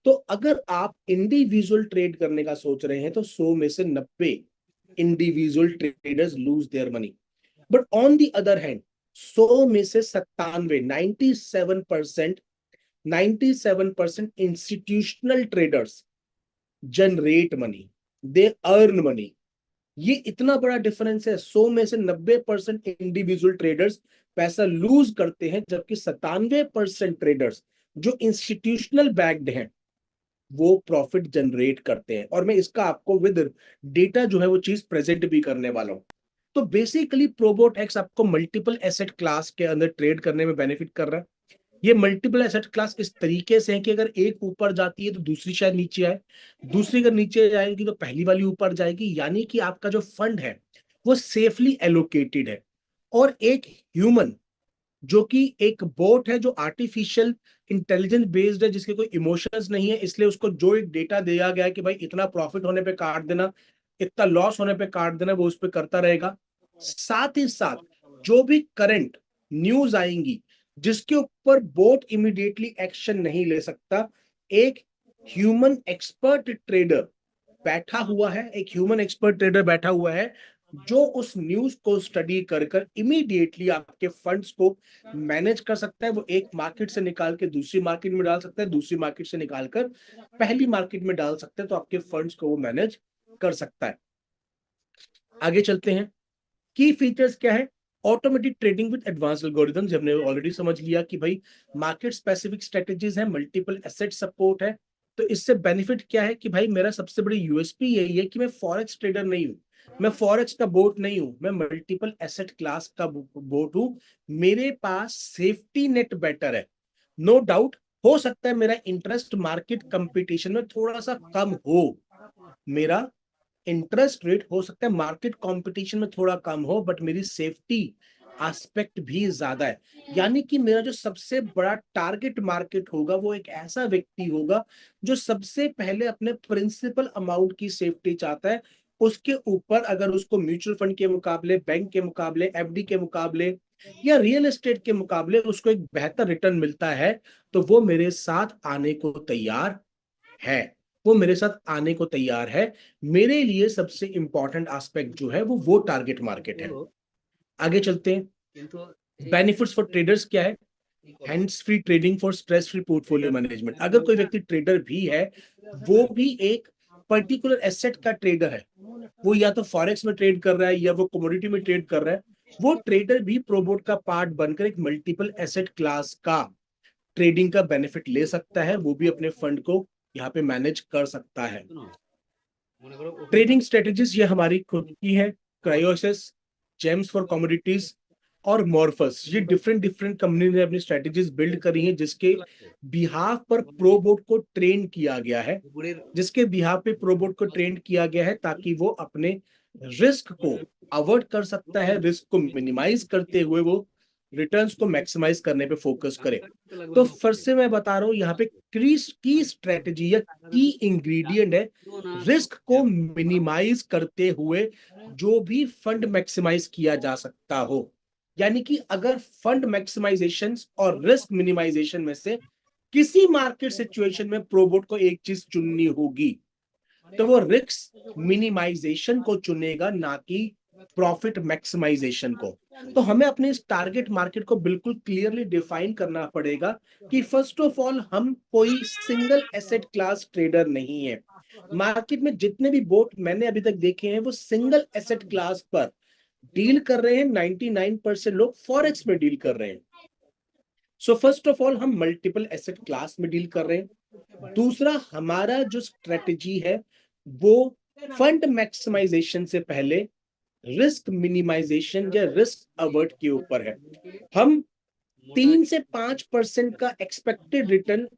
तो अगर आप इंडिविजुअल ट्रेड करने का सोच रहे हैं तो 100 में से 90 individual traders lose their money. But on the other hand 100 में से 97, 97% institutional traders generate money, they earn money. ये इतना बड़ा डिफरेंस है। 100 में से 90% इंडिविजुअल ट्रेडर्स पैसा लूज करते हैं, जबकि 97% ट्रेडर्स जो इंस्टीट्यूशनल बैक्ड हैं वो प्रॉफिट जनरेट करते हैं। और मैं इसका आपको विद डेटा जो है वो चीज प्रेजेंट भी करने वाला हूं। तो बेसिकली प्रोबोट एक्स आपको मल्टीपल एसेट क्लास के अंदर ट्रेड करने में बेनिफिट कर रहा है। ये मल्टीपल एसेट क्लास इस तरीके से है कि अगर एक ऊपर जाती है तो दूसरी शायद नीचे आए, दूसरी अगर नीचे जाएगी तो पहली वाली ऊपर जाएगी, यानी कि आपका जो फंड है वो सेफली एलोकेटेड है। और एक ह्यूमन जो कि एक बोट है, जो आर्टिफिशियल इंटेलिजेंस बेस्ड है, जिसके कोई इमोशंस नहीं है, इसलिए उसको जो एक डेटा दिया गया है कि भाई इतना प्रॉफिट होने पे काट देना, इतना लॉस होने पे काट देना, वो उस पर करता रहेगा। साथ ही साथ जो भी करंट न्यूज आएंगी जिसके ऊपर बोट इमीडिएटली एक्शन नहीं ले सकता, एक ह्यूमन एक्सपर्ट ट्रेडर बैठा हुआ है, एक ह्यूमन एक्सपर्ट ट्रेडर बैठा हुआ है, जो उस न्यूज को स्टडी कर कर इमीडिएटली आपके फंड्स को मैनेज कर सकता है। वो एक मार्केट से निकाल के दूसरी मार्केट में डाल सकता है, दूसरी मार्केट से निकालकर पहली मार्केट में डाल सकता है, तो आपके फंड्स को वो मैनेज कर सकता है। आगे चलते हैं। की फीचर्स क्या है? Automatic trading with advance algorithms, हमने ऑलरेडी समझ लिया कि भाई मार्केट स्पेसिफिक स्ट्रेटजीज है, मल्टीपल एसेट सपोर्ट है। तो इससे बेनिफिट क्या है कि भाई मेरा सबसे बड़ी यूएसपी यही है कि मैं फॉरेक्स ट्रेडर नहीं हूं, मैं फॉरेक्स का बोट नहीं हूं, मैं मल्टीपल एसेट क्लास का बोट हूं। मेरे पास सेफ्टी नेट बेटर है। नो डाउट हो सकता है मेरा इंटरेस्ट मार्केट कंपटीशन में थोड़ा सा कम हो, मेरा इंटरेस्ट रेट हो सकता है मार्केट कंपटीशन में थोड़ा कम हो, बट मेरी सेफ्टी एस्पेक्ट भी ज्यादा है। यानी कि मेरा जो सबसे बड़ा टारगेट मार्केट होगा वो एक ऐसा व्यक्ति होगा जो सबसे पहले अपने प्रिंसिपल अमाउंट की सेफ्टी चाहता है। उसके ऊपर अगर उसको म्यूचुअल फंड के मुकाबले, बैंक के मुकाबले, एफडी के मुकाबले या रियल एस्टेट के मुकाबले उसको एक बेहतर रिटर्न मिलता है, तो वो मेरे साथ आने को तैयार है, वो मेरे साथ आने को तैयार है। मेरे लिए सबसे इंपॉर्टेंट एस्पेक्ट जो है वो टारगेट मार्केट है। आगे चलते हैं। बेनिफिट्स फॉर ट्रेडर्स क्या है? Hands free trading for stress free portfolio management. अगर कोई व्यक्ति ट्रेडर भी है, वो भी एक पर्टिकुलर एसेट का ट्रेडर है, वो या तो फॉरेक्स में ट्रेड कर रहा है या वो कमोडिटी में ट्रेड कर रहा है, वो ट्रेडर भी प्रोबोट का पार्ट बनकर एक मल्टीपल एसेट क्लास का ट्रेडिंग का बेनिफिट ले सकता है, वो भी अपने फंड को यहाँ पे मैनेज कर सकता है। ट्रेडिंग स्ट्रेटेजीज ये हमारी खुद की है, क्रायोसिस, जेम्स फॉर कमोडिटीज और मॉर्फस, ये डिफरेंट डिफरेंट कंपनी ने अपनी स्ट्रेटेजीज बिल्ड करी हैं, जिसके बिहाफ पर प्रोबोट को ट्रेन किया गया है, ताकि वो अपने रिस्क को अवॉइड कर सकता है, रिस्क को मिनिमाइज करते हुए वो रिटर्न्स को मैक्सिमाइज करने पे फोकस करे। तो फिर से मैं बता रहा हूं, यहाँ पे की स्ट्रेटेजी या की इंग्रेडिएंट है रिस्क को मिनिमाइज करते हुए जो भी फंड मैक्सिमाइज किया जा सकता हो। यानी कि अगर फंड मैक्सिमाइजेशन और रिस्क मिनिमाइजेशन में से किसी मार्केट सिचुएशन में प्रोबोट को एक चीज चुननी होगी, तो वो रिस्क मिनिमाइजेशन को चुनेगा, ना कि प्रॉफिट मैक्सिमाइजेशन को। तो हमें अपने इस टारगेट मार्केट को बिल्कुल क्लियरली डिफाइन करना पड़ेगा कि फर्स्ट ऑफ ऑल हम कोई सिंगल एसेट क्लास ट्रेडर नहीं है। मार्केट में जितने भी बोट मैंने अभी तक देखे हैं वो सिंगल एसेट क्लास पर डील कर रहे हैं। 99% लोग फॉरेक्स में डील कर रहे हैं। सो फर्स्ट ऑफ ऑल हम मल्टीपल एसेट क्लास में डील कर रहे हैं। दूसरा, हमारा जो स्ट्रेटेजी है वो फंड मैक्सिमाइजेशन से पहले रिस्क मिनिमाइजेशन या रिस्क अवर्ट के ऊपर है। हम 3 से 5% का एक्सपेक्टेड रिटर्न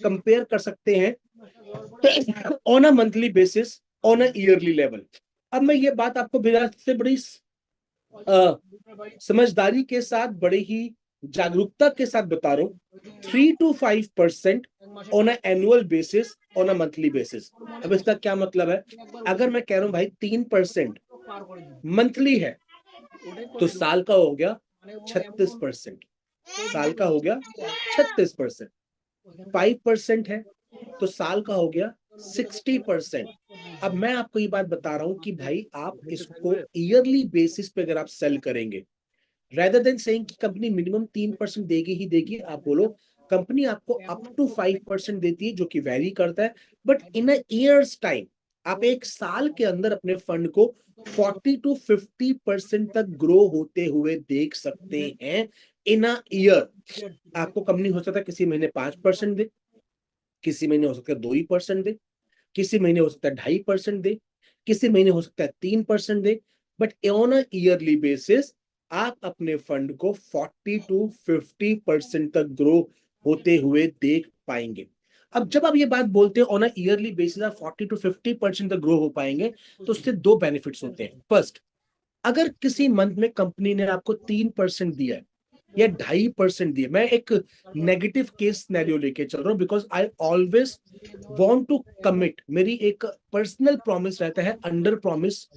कंपेयर कर सकते हैं on a monthly basis, on a yearly level. अब मैं ये बात आपको बड़ी समझदारी के साथ, बड़े ही जागरूकता के साथ बता रहा हूं। 3 to 5% on a annual basis, on a monthly basis. अब इसका क्या मतलब है? अगर मैं कह रहा हूं भाई 3% मंथली है तो साल का हो गया 36%, साल का हो गया 36%। 5% है तो साल का हो गया 60%। अब मैं आपको ये बात बता रहा हूं कि भाई आप इसको ईयरली बेसिस पे अगर आप सेल करेंगे, रेदर देन सेइंग कि कंपनी मिनिमम 3% देगी ही देगी, आप बोलो कंपनी आपको अप टू 5% देती है, जो कि वेरी करता है। But in a years time, आप एक साल के अंदर अपने फंड को 40 to 50% तक ग्रो होते हुए देख सकते हैं इन अ ईयर। आपको कंपनी हो सकता है किसी महीने 5% दे, किसी महीने हो सकता है 2% दे, किसी महीने हो सकता है 2.5% दे, किसी महीने हो सकता है 3% दे। But on a yearly basis आप अपने फंड को 40 to 50% तक ग्रो होते हुए देख पाएंगे। अब जब आप ये बात बोलते हैं ऑन अ ईयरली बेसिस आप 40 to 50% तक ग्रो हो पाएंगे, तो उससे दो बेनिफिट्स होते हैं। फर्स्ट, अगर किसी मंथ में कंपनी ने आपको 3% दिया है या 2.5% दिया, मैं एक नेगेटिव केस सिनेरियो लेके चल रहा हूं, because I always want to commit. मेरी एक पर्सनल प्रॉमिस रहता है under promise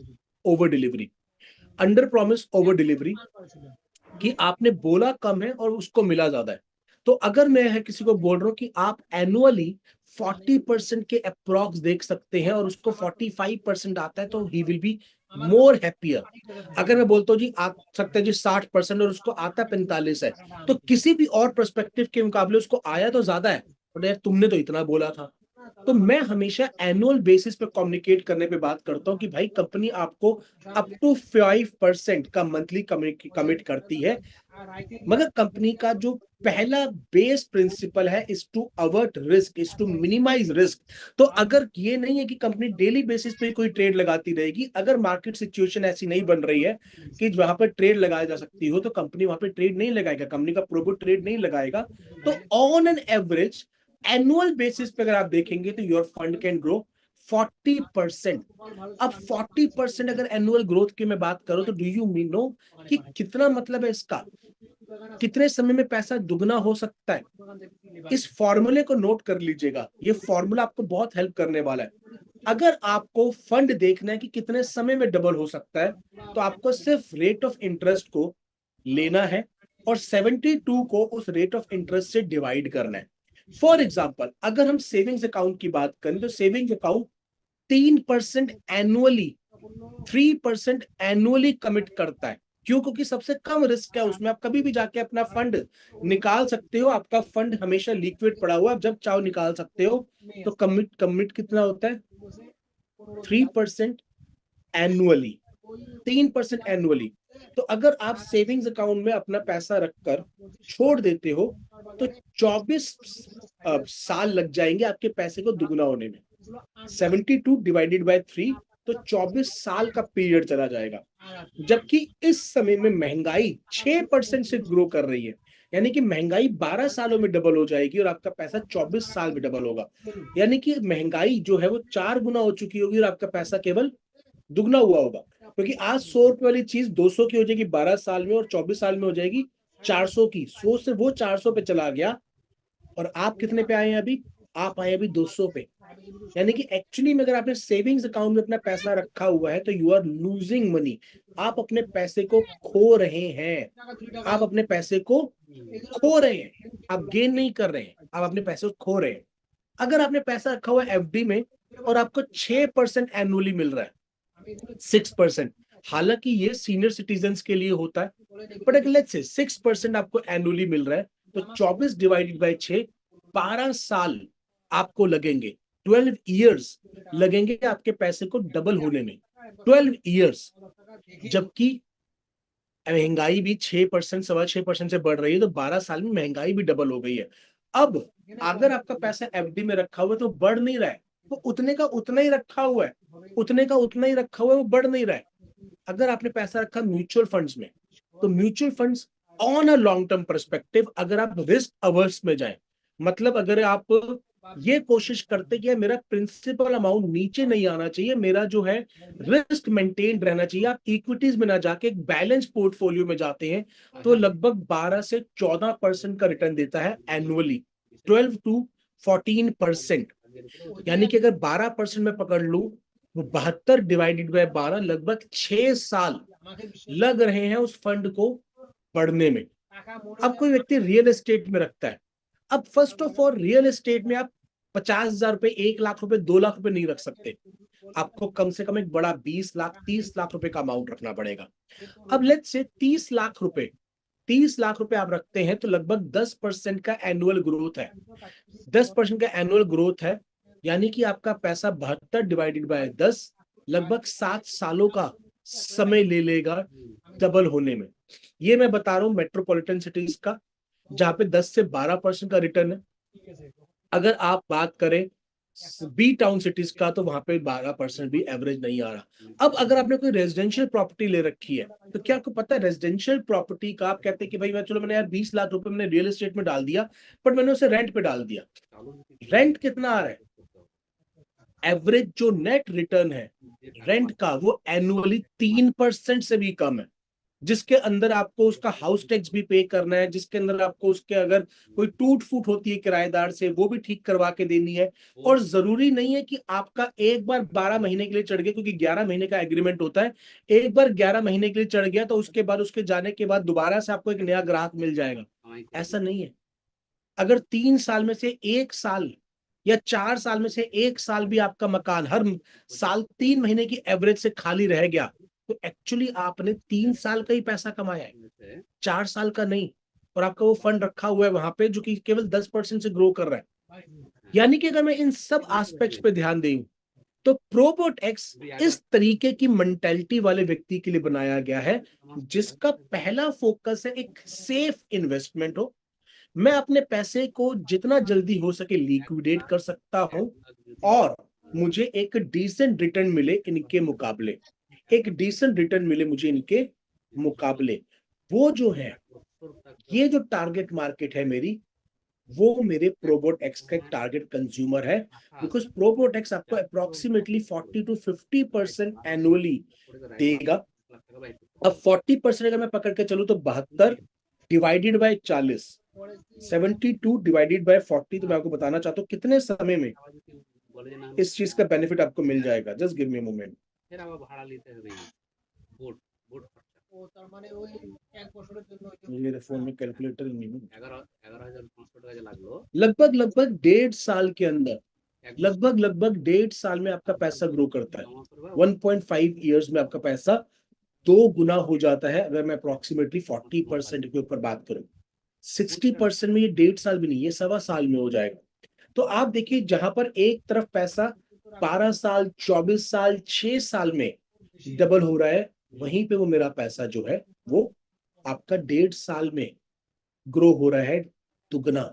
over delivery. Under promise over delivery कि आपने बोला कम है और उसको मिला ज्यादा है। तो अगर मैं है किसी को बोल रहा हूं कि आप एनुअली 40% के अप्रॉक्स देख सकते हैं और उसको 45% आता है, तो he will be more happier. अगर मैं बोलता हूँ जी आ सकता है जी 60% और उसको आता 45 है, तो किसी भी और पर्सपेक्टिव के मुकाबले उसको आया तो ज्यादा है, और यार तुमने तो इतना बोला था। तो मैं हमेशा एनुअल बेसिस पे कम्युनिकेट करने पे बात करता हूँ कि भाई कंपनी आपको अप टू 5% का मंथली कमिट करती है, मगर कंपनी का जो पहला बेस प्रिंसिपल है is to avert risk, is to minimise risk. तो अगर ये नहीं है कि कंपनी डेली बेसिस पे कोई ट्रेड लगाती रहेगी, अगर मार्केट सिचुएशन ऐसी नहीं बन रही है कि वहां पर ट्रेड लगाया जा सकती हो, तो कंपनी वहां पर ट्रेड नहीं लगाएगा, कंपनी का प्रोबोट ट्रेड नहीं लगाएगा। तो on an average annual basis पे अगर आप देखेंगे तो योर फंड कैन ग्रो 40%। अब 40% अगर एनुअल ग्रोथ की मैं बात करूं, तो डू यू मीन नो कि कितना मतलब है इसका, कितने समय में पैसा दुगना हो सकता है। इस फॉर्मूले को नोट कर लीजिएगा, ये फॉर्मूला आपको बहुत हेल्प करने वाला है। अगर आपको फंड देखना है कि कितने समय में डबल हो सकता है, तो आपको सिर्फ रेट ऑफ इंटरेस्ट को लेना है और 72 को उस रेट ऑफ इंटरेस्ट से डिवाइड करना है। फॉर एग्जाम्पल, अगर हम सेविंग्स अकाउंट की बात करें, तो savings account 3% annually 3% annually commit करता है। क्यों? क्योंकि सबसे कम रिस्क है उसमें, आप कभी भी जाके अपना फंड निकाल सकते हो, आपका फंड हमेशा लिक्विड पड़ा हुआ, आप जब चाहो निकाल सकते हो। तो कमिट कमिट कितना होता है? 3% एनुअली, 3% एनुअली। तो अगर आप सेविंग्स अकाउंट में अपना पैसा रखकर छोड़ देते हो, तो 24 साल लग जाएंगे आपके पैसे को दुगना होने में। 72 डिवाइडेड बाय 3, तो 24 साल का पीरियड चला जाएगा। जबकि इस समय में महंगाई 6% से ग्रो कर रही है। यानी कि महंगाई 12 सालों में डबल हो जाएगी और आपका पैसा 24 साल में डबल होगा। यानी कि महंगाई जो है वो 4 गुना हो चुकी होगी और आपका पैसा केवल दुगना हुआ होगा, क्योंकि आज 100 रुपए वाली चीज 200 की हो जाएगी 12 साल में और 24 साल में हो जाएगी 400 की। 100 से वो 400 पे चला गया और आप कितने पे आए हैं अभी? आप आए अभी 200 पे। यानी कि एक्चुअली में अगर आपने सेविंग्स अकाउंट में अपना पैसा रखा हुआ है तो यू आर लूजिंग मनी। आप अपने पैसे को खो रहे हैं। आप अपने पैसे को खो रहे हैं, आप गेन नहीं कर रहे हैं, आप अपने पैसे को खो रहे हैं। अगर आपने पैसा रखा हुआ है एफडी में और आपको 6% एनुअली मिल रहा है, 6%, हालांकि ये सीनियर सिटीजन के लिए होता है, बट अगर लेट्स से 6% आपको एनुअली मिल रहा है तो 24 डिवाइडेड बाय 6, 12 साल आपको लगेंगे, 12 ईयर्स लगेंगे आपके पैसे को डबल होने में, 12 ईयर्स। जबकि महंगाई भी 6%, 6.25% से बढ़ रही है, तो 12 साल में महंगाई भी डबल हो गई है। अब अगर आपका पैसा एफडी में रखा हुआ है तो बढ़ नहीं रहा है, वो उतने का उतना ही रखा हुआ है, उतने का उतना ही रखा हुआ है, वो बढ़ नहीं रहा है। अगर आपने पैसा रखा म्यूचुअल फंड्स में, तो mutual funds on a long term perspective, अगर आप रिस्क अवर्स में जाएं, मतलब अगर आप ये कोशिश करते कि मेरा प्रिंसिपल अमाउंट नीचे नहीं आना चाहिए, मेरा जो है रिस्क मेंटेन रहना चाहिए, आप इक्विटीज में ना जाके एक बैलेंस पोर्टफोलियो में जाते हैं, तो लगभग 12 से 14% का रिटर्न देता है एनुअली, 12 to 14%। यानी कि अगर 12% में पकड़ लूं, वो 72 डिवाइडेड बाय 12, लगभग 6 साल लग रहे हैं उस फंड को बढ़ने में। अब कोई व्यक्ति रियल एस्टेट में रखता है, अब first of all real estate में आप 50,000 रुपए, 1 लाख रुपए, 2 लाख रुपए नहीं रख सकते। आपको कम से कम एक बड़ा 20 लाख, 30 लाख रुपए का अमाउंट रखना पड़ेगा। अब लेट्स से 30 लाख रुपए, 30 लाख रुपए आप रखते हैं तो लगभग 10% का एनुअल ग्रोथ है, 10% का एनुअल ग्रोथ है। यानी कि आपका पैसा 72 डिवाइडेड बाय 10 लगभग 7 सालों का समय ले लेगा डबल होने में। ये मैं बता रहा हूं मेट्रोपॉलिटन सिटीज का, जहां पे 10 से 12% का रिटर्न है। अगर आप बात करें बी टाउन सिटीज का, तो वहां पे 12% भी एवरेज नहीं आ रहा। अब अगर आपने कोई रेजिडेंशियल प्रॉपर्टी ले रखी है, तो क्या आपको पता है रेजिडेंशियल प्रॉपर्टी का, आप कहते हैं कि भाई मैं चलो मैंने यार 20 लाख रुपए मैंने रियल एस्टेट में डाल दिया, बट मैंने उसे रेंट पे डाल दिया। रेंट कितना आ रहा है? एवरेज जो नेट रिटर्न है रेंट का, वो एनुअली 3% से भी कम है, जिसके अंदर आपको उसका हाउस टैक्स भी पे करना है, जिसके अंदर आपको उसके अगर कोई टूट फूट होती है किराएदार से, वो भी ठीक करवा के देनी है। और जरूरी नहीं है कि आपका एक बार 12 महीने के लिए चढ़ गया, क्योंकि 11 महीने का एग्रीमेंट होता है, एक बार 11 महीने के लिए चढ़ गया तो उसके बाद, उसके जाने के बाद दोबारा से आपको एक नया ग्राहक मिल जाएगा, ऐसा नहीं है। अगर 3 साल में से 1 साल या 4 साल में से 1 साल भी आपका मकान हर साल 3 महीने की एवरेज से खाली रह गया, तो एक्चुअली आपने 3 साल का ही पैसा कमाया है, 4 साल का नहीं। और आपका वो फंड रखा हुआ है वहां पे जो कि केवल 10% से ग्रो कर रहा है। यानी कि अगर मैं इन सब एस्पेक्ट्स पे ध्यान दूं, तो प्रोबोट एक्स इस तरीके की मेंटेलिटी वाले व्यक्ति के लिए बनाया गया है, जिसका पहला फोकस है एक सेफ इन्वेस्टमेंट हो, मैं अपने पैसे को जितना जल्दी हो सके लिक्विडेट कर सकता हूं और मुझे एक डिसेंट रिटर्न मिले इनके मुकाबले, एक डिसेंट रिटर्न मिले मुझे इनके मुकाबले। वो जो है, ये जो टारगेट मार्केट है मेरी, वो मेरे प्रोबोट एक्स का एक टारगेट कंज्यूमर है, बिकॉज प्रोबोट एक्स आपको अप्रोक्सीमेटली 40 to 50% एनुअली देगा। अब 40% अगर मैं पकड़ के चलूं तो 72 डिवाइडेड बाय 40, 72 डिवाइडेड बाय 40, तो मैं आपको बताना चाहता हूँ कितने समय में इस चीज का बेनिफिट आपको मिल जाएगा। Just give me a moment. मेरे फोन में कैलकुलेटर नहीं है। लगभग लगभग 1.5 साल के अंदर, लगभग 1.5 साल में आपका पैसा ग्रो करता है। 1.5 ईयर्स में आपका पैसा 2 गुना हो जाता है। अगर मैं अप्रोक्सीमेटली 40% के ऊपर बात करूं, 60% में ये 1.5 साल भी नहीं, ये 1.25 साल में हो जाएगा। तो आप देखिए, जहां पर एक तरफ पैसा 12 साल, 24 साल, 6 साल में डबल हो रहा है, वहीं पे वो मेरा पैसा जो है वो आपका 1.5 साल में ग्रो हो रहा है दुगना।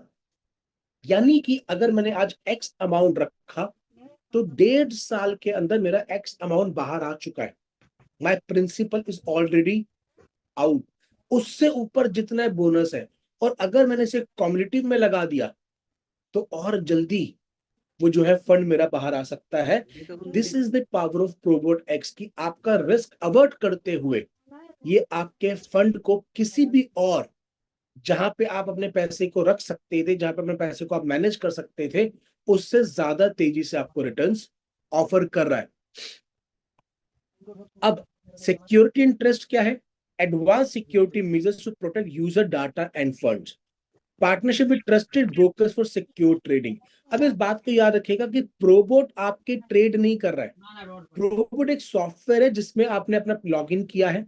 यानी कि अगर मैंने आज एक्स अमाउंट रखा, तो 1.5 साल के अंदर मेरा एक्स अमाउंट बाहर आ चुका है। My principal is already out, उससे ऊपर जितना बोनस है, और अगर मैंने इसे कॉम्युनिटी में लगा दिया तो और जल्दी वो जो है फंड मेरा बाहर आ सकता है। This is the power of Probot X की आपका रिस्क अवर्ट करते हुए ये आपके फंड को किसी भी और जहां पे आप अपने पैसे को रख सकते थे, जहां पे अपने पैसे को आप मैनेज कर सकते थे, उससे ज्यादा तेजी से आपको रिटर्न्स ऑफर कर रहा है। अब सिक्योरिटी इंटरेस्ट क्या है? Advance security measures to protect user data and funds, partnership with trusted brokers for secure trading. अब इस बात को याद रखिएगा कि प्रोबोट आपके ट्रेड नहीं कर रहा है। प्रोबोट एक सॉफ्टवेयर है जिसमें आपने अपना लॉगिन किया है।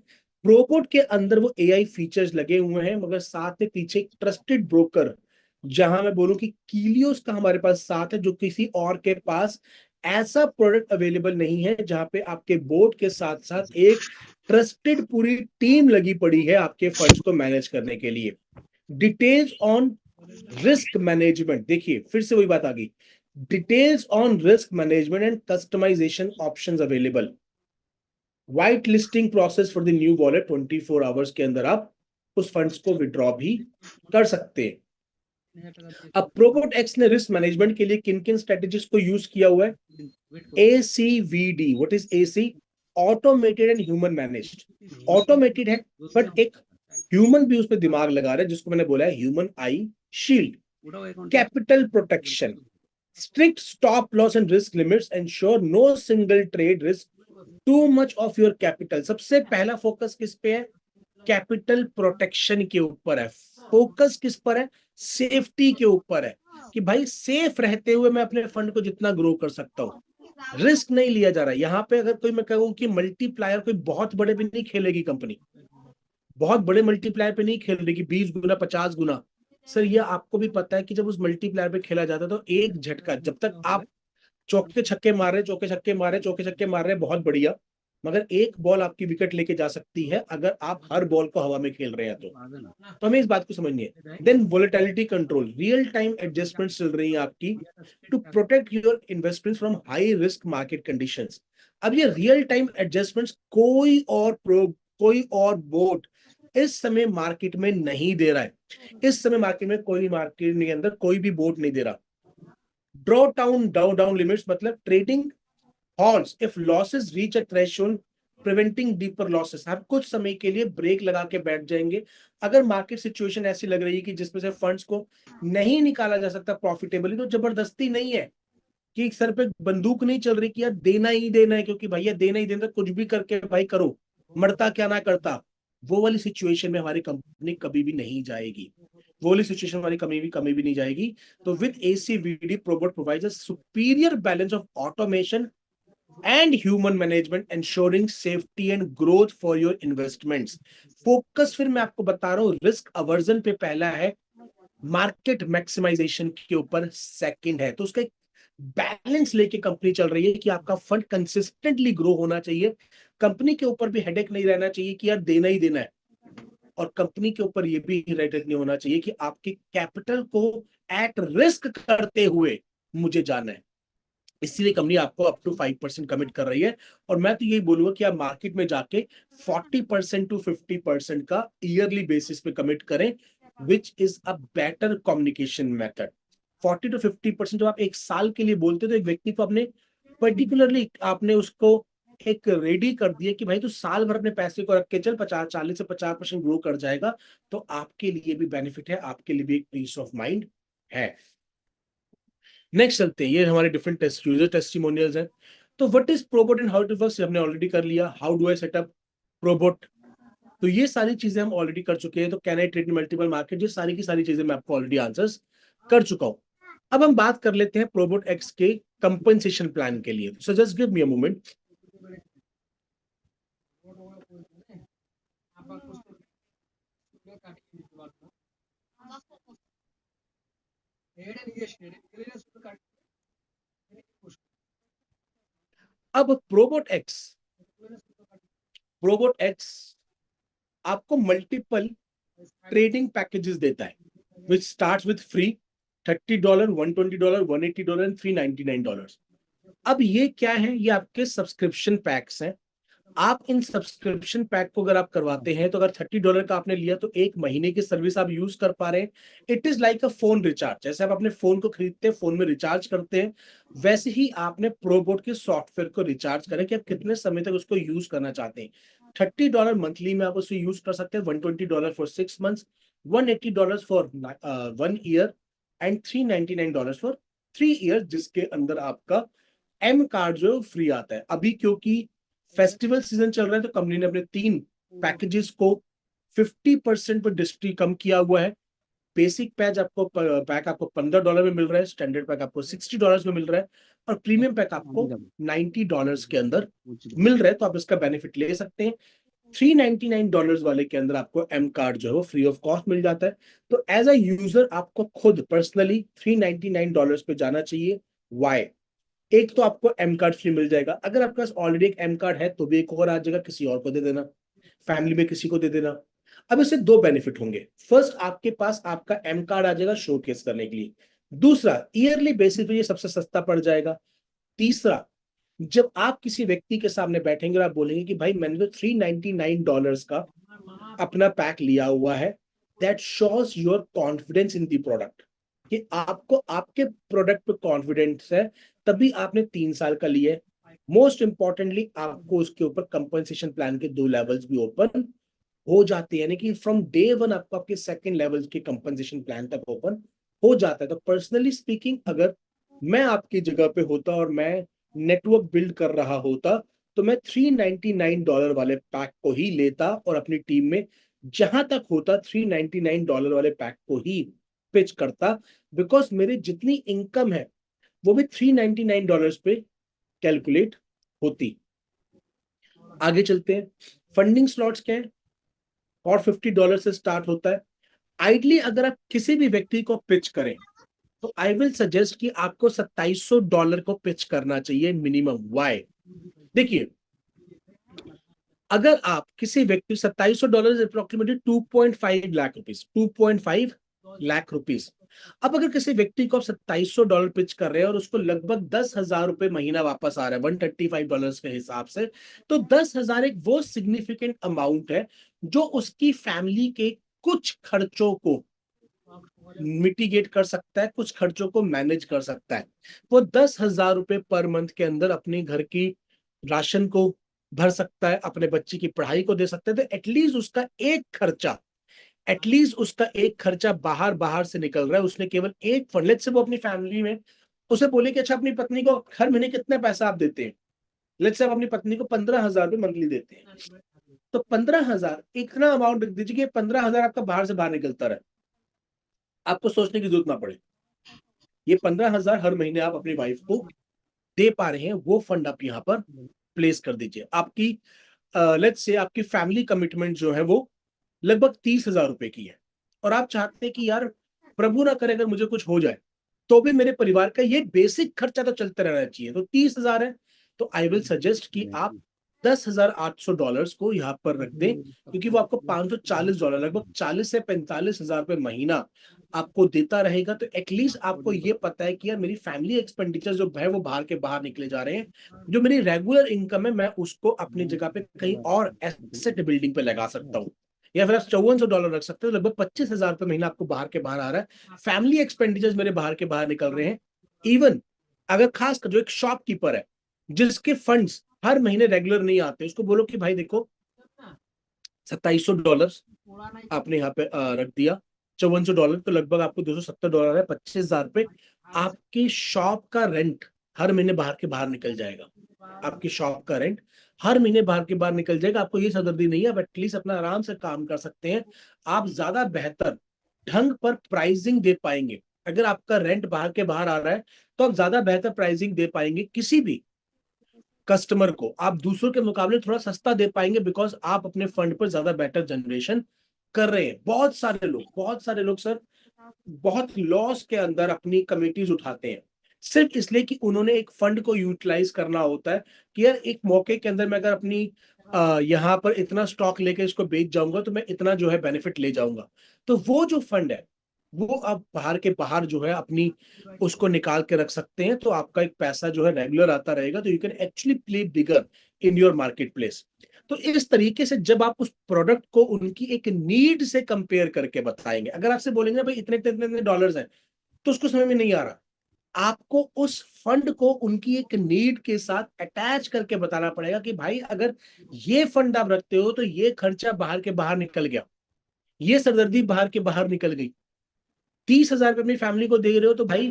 प्रोबोट के अंदर वो एआई फीचर्स लगे हुए हैं, मगर साथ में पीछे एक ट्रस्टेड ब्रोकर, जहां मैं बोलूं कि कीलियोस का हमारे पास साथ है, जो किसी और के पास ऐसा प्रोडक्ट अवेलेबल नहीं है, जहां पे आपके बोर्ड के साथ साथ एक ट्रस्टेड पूरी टीम लगी पड़ी है आपके फंड्स को मैनेज करने के लिए। डिटेल्स ऑन रिस्क मैनेजमेंट, देखिए फिर से वही बात आ गई, details on risk management and customisation options available, white listing process for the new wallet, 24 hours के अंदर आप उस फंड्स को विड्रॉ भी कर सकते हैं। अब प्रोबोट एक्स ने रिस्क मैनेजमेंट के लिए किन किन स्ट्रेटेजीज को यूज किया हुआ है? ACVD, what is AC? Automated and human managed. Automated है बट एक ह्यूमन भी उस पर दिमाग लगा रहा है, जिसको मैंने बोला है human I shield. Capital protection, strict stop loss and risk limits ensure no single trade risk too much of your capital। सबसे पहला फोकस किस पे है? कैपिटल प्रोटेक्शन के ऊपर है। फोकस किस पर है? सेफ्टी के ऊपर है, कि भाई सेफ रहते हुए मैं अपने फंड को जितना ग्रो कर सकता हूं। रिस्क नहीं लिया जा रहा है यहाँ पे। अगर कोई मैं कहूं कि मल्टीप्लायर कोई बहुत बड़े पे नहीं खेलेगी कंपनी, बहुत बड़े मल्टीप्लायर पे नहीं खेल रही कि 20 गुना 50 गुना। सर ये आपको भी पता है कि जब उस मल्टीप्लायर पे खेला जाता है तो एक झटका, जब तक आप चौके छक्के मार रहे, चौके छक्के मार रहे, चौके छक्के मार रहे, बहुत बढ़िया, मगर एक बॉल आपकी विकेट लेके जा सकती है अगर आप हर बॉल को हवा में खेल रहे हैं तो हमें इस बात को समझनी है। Then volatility control, real time adjustment चल रही है आपकी to protect your investments from high risk market conditions. अब ये रियल टाइम एडजस्टमेंट्स कोई और बोर्ड इस समय मार्केट में नहीं दे रहा है। इस समय मार्केट में कोई मार्केट के अंदर कोई भी बोर्ड नहीं दे रहा। ड्रॉ डाउन लिमिट्स, मतलब trading halls if losses reach a threshold, preventing deeper losses. हम कुछ समय के लिए ब्रेक लगा के बैठ जाएंगे अगर मार्केट सिचुएशन ऐसी लग रही है कि जिसमें से फंड्स को नहीं निकाला जा सकता प्रॉफिटेबली। तो जबरदस्ती नहीं है कि सर पे बंदूक नहीं चल रही कि यार देना ही देना है, क्योंकि भैया देना ही देना, कुछ भी करके भाई करो, मरता क्या ना करता। वो वाली सिचुएशन में हमारी कंपनी कभी भी नहीं जाएगी। वो वाली सिचुएशन हमारी कमी भी नहीं जाएगी। तो with ACVD Probot provides a superior balance of automation and human management ensuring safety and growth for your investments। Focus फिर मैं आपको बता रहा हूं, रिस्क अवर्जन पे पहला है, मार्केट मैक्सिमाइजेशन के ऊपर सेकंड है। तो उसका एक बैलेंस लेके कंपनी चल रही है कि आपका फंड कंसिस्टेंटली ग्रो होना चाहिए। कंपनी के ऊपर भी हेडेक नहीं रहना चाहिए कि यार देना ही देना है, और कंपनी के ऊपर ये भी हेडेक नहीं होना चाहिए कि आपके कैपिटल को एट रिस्क करते हुए मुझे जाना है। इसीलिए कंपनी आपको अप टू 5% कमिट कर रही है। और मैं तो यही बोलूंगा कि आप मार्केट में जाके 40% to 50% का ईयरली बेसिस पे कमिट करें, which is a better communication method. 40 to 50% जब आप एक साल के लिए बोलते तो एक व्यक्ति को अपने पर्टिकुलरली आपने उसको एक रेडी कर दिया कि भाई तू साल भर अपने पैसे को रख के चल, 40 से 50% ग्रो कर जाएगा। तो आपके लिए भी बेनिफिट है, आपके लिए भी एक पीस ऑफ माइंड है। नेक्स्ट चलते हैं, ये हमारे डिफरेंट टेस्ट यूजर टेस्टिमोनियल्स हैं। तो what is Probot and how it works हमने ऑलरेडी कर लिया। How do I set up Probot, तो ये सारी चीजें हम ऑलरेडी कर चुके हैं। तो can I trade in multiple market, ये सारी की सारी चीजें मैं आपको ऑलरेडी आंसर्स कर चुका हूं। अब हम बात कर लेते हैं प्रोबोट एक्स के कंपनसेशन प्लान के लिए। So just give me a moment. अब प्रोबोट एक्स आपको मल्टीपल ट्रेडिंग पैकेजेस देता है, विच स्टार्ट्स विद फ्री $30, $120, $180 एंड $399। अब ये क्या है? ये आपके सब्सक्रिप्शन पैक्स हैं। आप इन सब्सक्रिप्शन पैक को अगर आप करवाते हैं तो अगर $30 का आपने लिया तो 1 महीने की सर्विस आप यूज कर पा रहे हैं। It is like a phone recharge, जैसे आप अपने फोन को खरीदते हैं, फोन में रिचार्ज करते हैं, वैसे ही आपने प्रोबोट के सॉफ्टवेयर को रिचार्ज करें कि आप कितने समय तक उसको यूज करना चाहते हैं। $30 मंथली में आप उसको यूज कर सकते हैं, $120 for 6 months, $180 for 1 year and $399 for 3 years, जिसके अंदर आपका एम कार्ड जो फ्री आता है। अभी क्योंकि फेस्टिवल सीजन चल रहा है तो कंपनी ने अपने 3 पैकेजेस को 50% पर डिस्ट्री कम किया हुआ है। बेसिक पैक आपको $15 में मिल रहा है, स्टैंडर्ड पैक आपको $60 में मिल रहा है, और प्रीमियम पैक आपको $90 के अंदर मिल रहा है। तो आप इसका बेनिफिट ले सकते हैं। $399 वाले के अंदर आपको एम कार्ड जो है वो फ्री ऑफ कॉस्ट मिल जाता है। तो एज अ यूजर आपको खुद पर्सनली $399 पे जाना चाहिए। वाई? एक तो आपको एम कार्ड फ्री मिल जाएगा, अगर आपके पास ऑलरेडी एक एम कार्ड है तो भी एक और आ जाएगा, किसी और को दे देना, फैमिली में किसी को दे देना। अब इससे 2 बेनिफिट होंगे। फर्स्ट, आपके पास आपका एम कार्ड आ जाएगा शोकेस करने के लिए। दूसरा, ईयरली बेसिस पे ये सबसे सस्ता पड़ जाएगा। तीसरा, जब आप किसी व्यक्ति के सामने बैठेंगे और आप बोलेंगे कि भाई मैंने तो $399 का अपना पैक लिया हुआ है, that shows your confidence in the product, कि आपको आपके प्रोडक्ट पे कॉन्फिडेंस है, तभी आपने 3 साल का लिया है। मोस्ट इंपॉर्टेंटली आपको उसके ऊपर कंपनसेशन प्लान के 2 लेवल्स भी ओपन हो जाते हैं, यानी कि फ्रॉम डे वन आपको आपके सेकंड लेवल के कंपनसेशन प्लान तक ओपन हो जाता है। तो पर्सनली स्पीकिंग, अगर मैं आपकी जगह पे होता और मैं नेटवर्क बिल्ड कर रहा होता तो मैं $399 वाले पैक को ही लेता और अपनी टीम में जहां तक होता $399 वाले पैक को ही पिच करता, बिकॉज मेरी जितनी इनकम है वो भी $399 पे कैलकुलेट होती। आगे चलते हैं। फंडिंग स्लॉट्स क्या है? और $50 से स्टार्ट होता है। आइडली अगर आप किसी भी व्यक्ति को पिच करें तो आई विल सजेस्ट कि आपको $2700 को पिच करना चाहिए मिनिमम। वाई? देखिए, अगर आप किसी व्यक्ति $2700 approximately 2.5 lakh rupees, 2.5 lakh rupees. अब अगर किसी व्यक्ति को आप $2700 पिच कर रहे हैं और उसको लगभग $10,000 महीना वापस आ रहा है $135 के हिसाब से, तो 10,000 एक वो सिग्निफिकेंट अमाउंट है जो उसकी फैमिली के कुछ खर्चों को मिटिगेट कर सकता है, कुछ खर्चों को मैनेज कर सकता है। वो $10,000 पर मंथ के अंदर अपने घर की राशन को भर सकता है, अपने बच्चे की पढ़ाई को दे सकता है। तो एटलीस्ट उसका एक खर्चा बाहर बाहर से निकल रहा है। उसने केवल एक फंड, लेट्स से वो अपनी फैमिली में उसे बोले कि अच्छा अपनी पत्नी को हर महीने कितने पैसा आप देते हैं, लेट्स से आप अपनी पत्नी को $15,000 मंथली देते हैं, तो 15,000 इतना अमाउंट रख दीजिए कि 15,000 आपका बाहर से बाहर निकलता रहे, आपको सोचने की जरूरत ना पड़े। ये 15,000 हर महीने आप अपनी वाइफ को दे पा रहे हैं, वो फंड आप यहाँ पर प्लेस कर दीजिए। आपकी लेट्स से आपकी फैमिली कमिटमेंट जो है वो लगभग $30,000 की है, और आप चाहते हैं कि यार प्रभु ना करे अगर मुझे कुछ हो जाए तो भी मेरे परिवार का ये बेसिक खर्चा तो चलते रहना चाहिए, तो 30,000 है। तो आई विल सजेस्ट कि आप $10,800 को यहाँ पर रख दें, क्योंकि वो आपको $540, लगभग 40 से 45,000 रुपए महीना आपको देता रहेगा। तो एटलीस्ट आपको ये पता है कि यार मेरी फैमिली एक्सपेंडिचर जो है वो बाहर के बाहर निकले जा रहे हैं, जो मेरी रेगुलर इनकम है मैं उसको अपनी जगह पे कहीं और एसेट बिल्डिंग पे लगा सकता हूँ। या फिर आप $5400 रख सकते हो, लगभग $25,000 महीना आपको बाहर के बाहर आ रहा है। फैमिली एक्सपेंडिचर्स मेरे बाहर के बाहर निकल रहे हैं। इवन अगर खासकर जो एक शॉपकीपर है जिसके फंड्स हर महीने रेगुलर नहीं आते, उसको बोलो कि भाई देखो $2700 आपने यहाँ पे रख दिया, $5400 तो लगभग आपको $270 है, $25,000 आपकी शॉप का रेंट हर महीने बाहर के बाहर निकल जाएगा। आपकी शॉप का रेंट हर महीने बाहर के बाहर निकल जाएगा। आपको ये सरदर्दी नहीं है, आप एटलीस्ट अपना आराम से काम कर सकते हैं। आप ज्यादा बेहतर ढंग पर प्राइसिंग दे पाएंगे। अगर आपका रेंट बाहर के बाहर आ रहा है तो आप ज्यादा बेहतर प्राइसिंग दे पाएंगे, किसी भी कस्टमर को आप दूसरों के मुकाबले थोड़ा सस्ता दे पाएंगे, बिकॉज आप अपने फंड पर ज्यादा बेटर जनरेशन कर रहे हैं। बहुत सारे लोग सर बहुत लॉस के अंदर अपनी कमिटीज उठाते हैं, सिर्फ इसलिए कि उन्होंने एक फंड को यूटिलाइज करना होता है कि यार एक मौके के अंदर मैं अगर अपनी यहाँ पर इतना स्टॉक लेके इसको बेच जाऊंगा तो मैं इतना जो है बेनिफिट ले जाऊंगा। तो वो जो फंड है वो आप बाहर के बाहर जो है अपनी उसको निकाल के रख सकते हैं, तो आपका एक पैसा जो है रेगुलर आता रहेगा। तो you can actually play bigger in your market place. तो इस तरीके से जब आप उस प्रोडक्ट को उनकी एक नीड से कंपेयर करके बताएंगे, अगर आपसे बोलेंगे ना भाई इतने इतने डॉलर्स हैं, तो उसको समझ में नहीं आ रहा, आपको उस फंड को उनकी एक नीड के साथ अटैच करके बताना पड़ेगा कि भाई अगर ये फंड आप रखते हो तो ये खर्चा बाहर के बाहर निकल गया, ये सरदर्दी बाहर के बाहर निकल गई। 30,000 रुपये अपनी फैमिली को दे रहे हो तो भाई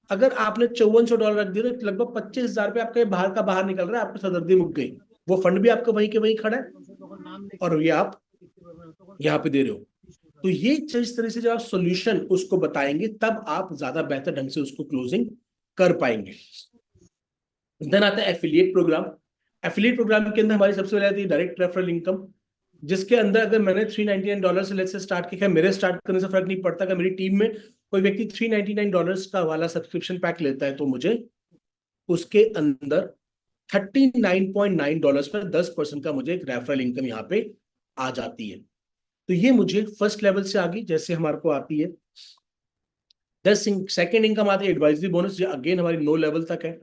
अगर आपने $5400 रख दिया तो लगभग 25,000 रुपये आपके बाहर का बाहर निकल रहा है, आपको सरदर्दी मुक गई, वो फंड भी आपका वहीं के वहीं खड़ा है और ये आप यहाँ पे दे रहे हो। तो ये जिस तरह से जब आप सोल्यूशन उसको बताएंगे तब आप ज्यादा बेहतर ढंग से उसको क्लोजिंग कर पाएंगे। देन आता है एफिलिएट प्रोग्राम। एफिलिएट प्रोग्राम के अंदर हमारी सबसे पहले आती है डायरेक्ट रेफरल इनकम, जिसके अंदर अगर मैंने $399 से लेट्स से स्टार्ट किया, मेरे स्टार्ट करने से फर्क नहीं पड़ता। अगर मेरी टीम में कोई व्यक्ति $399 का वाला सब्सक्रिप्शन पैक लेता है तो मुझे उसके अंदर $39.9 पर 10% का मुझे एक रेफरल इनकम यहाँ पे आ जाती है। तो ये मुझे फर्स्ट लेवल से आ गई, जैसे हमारे को आती है। सेकेंड इनकम आती है एडवाइजरी बोनस, जो अगेन हमारी 9 लेवल तक है।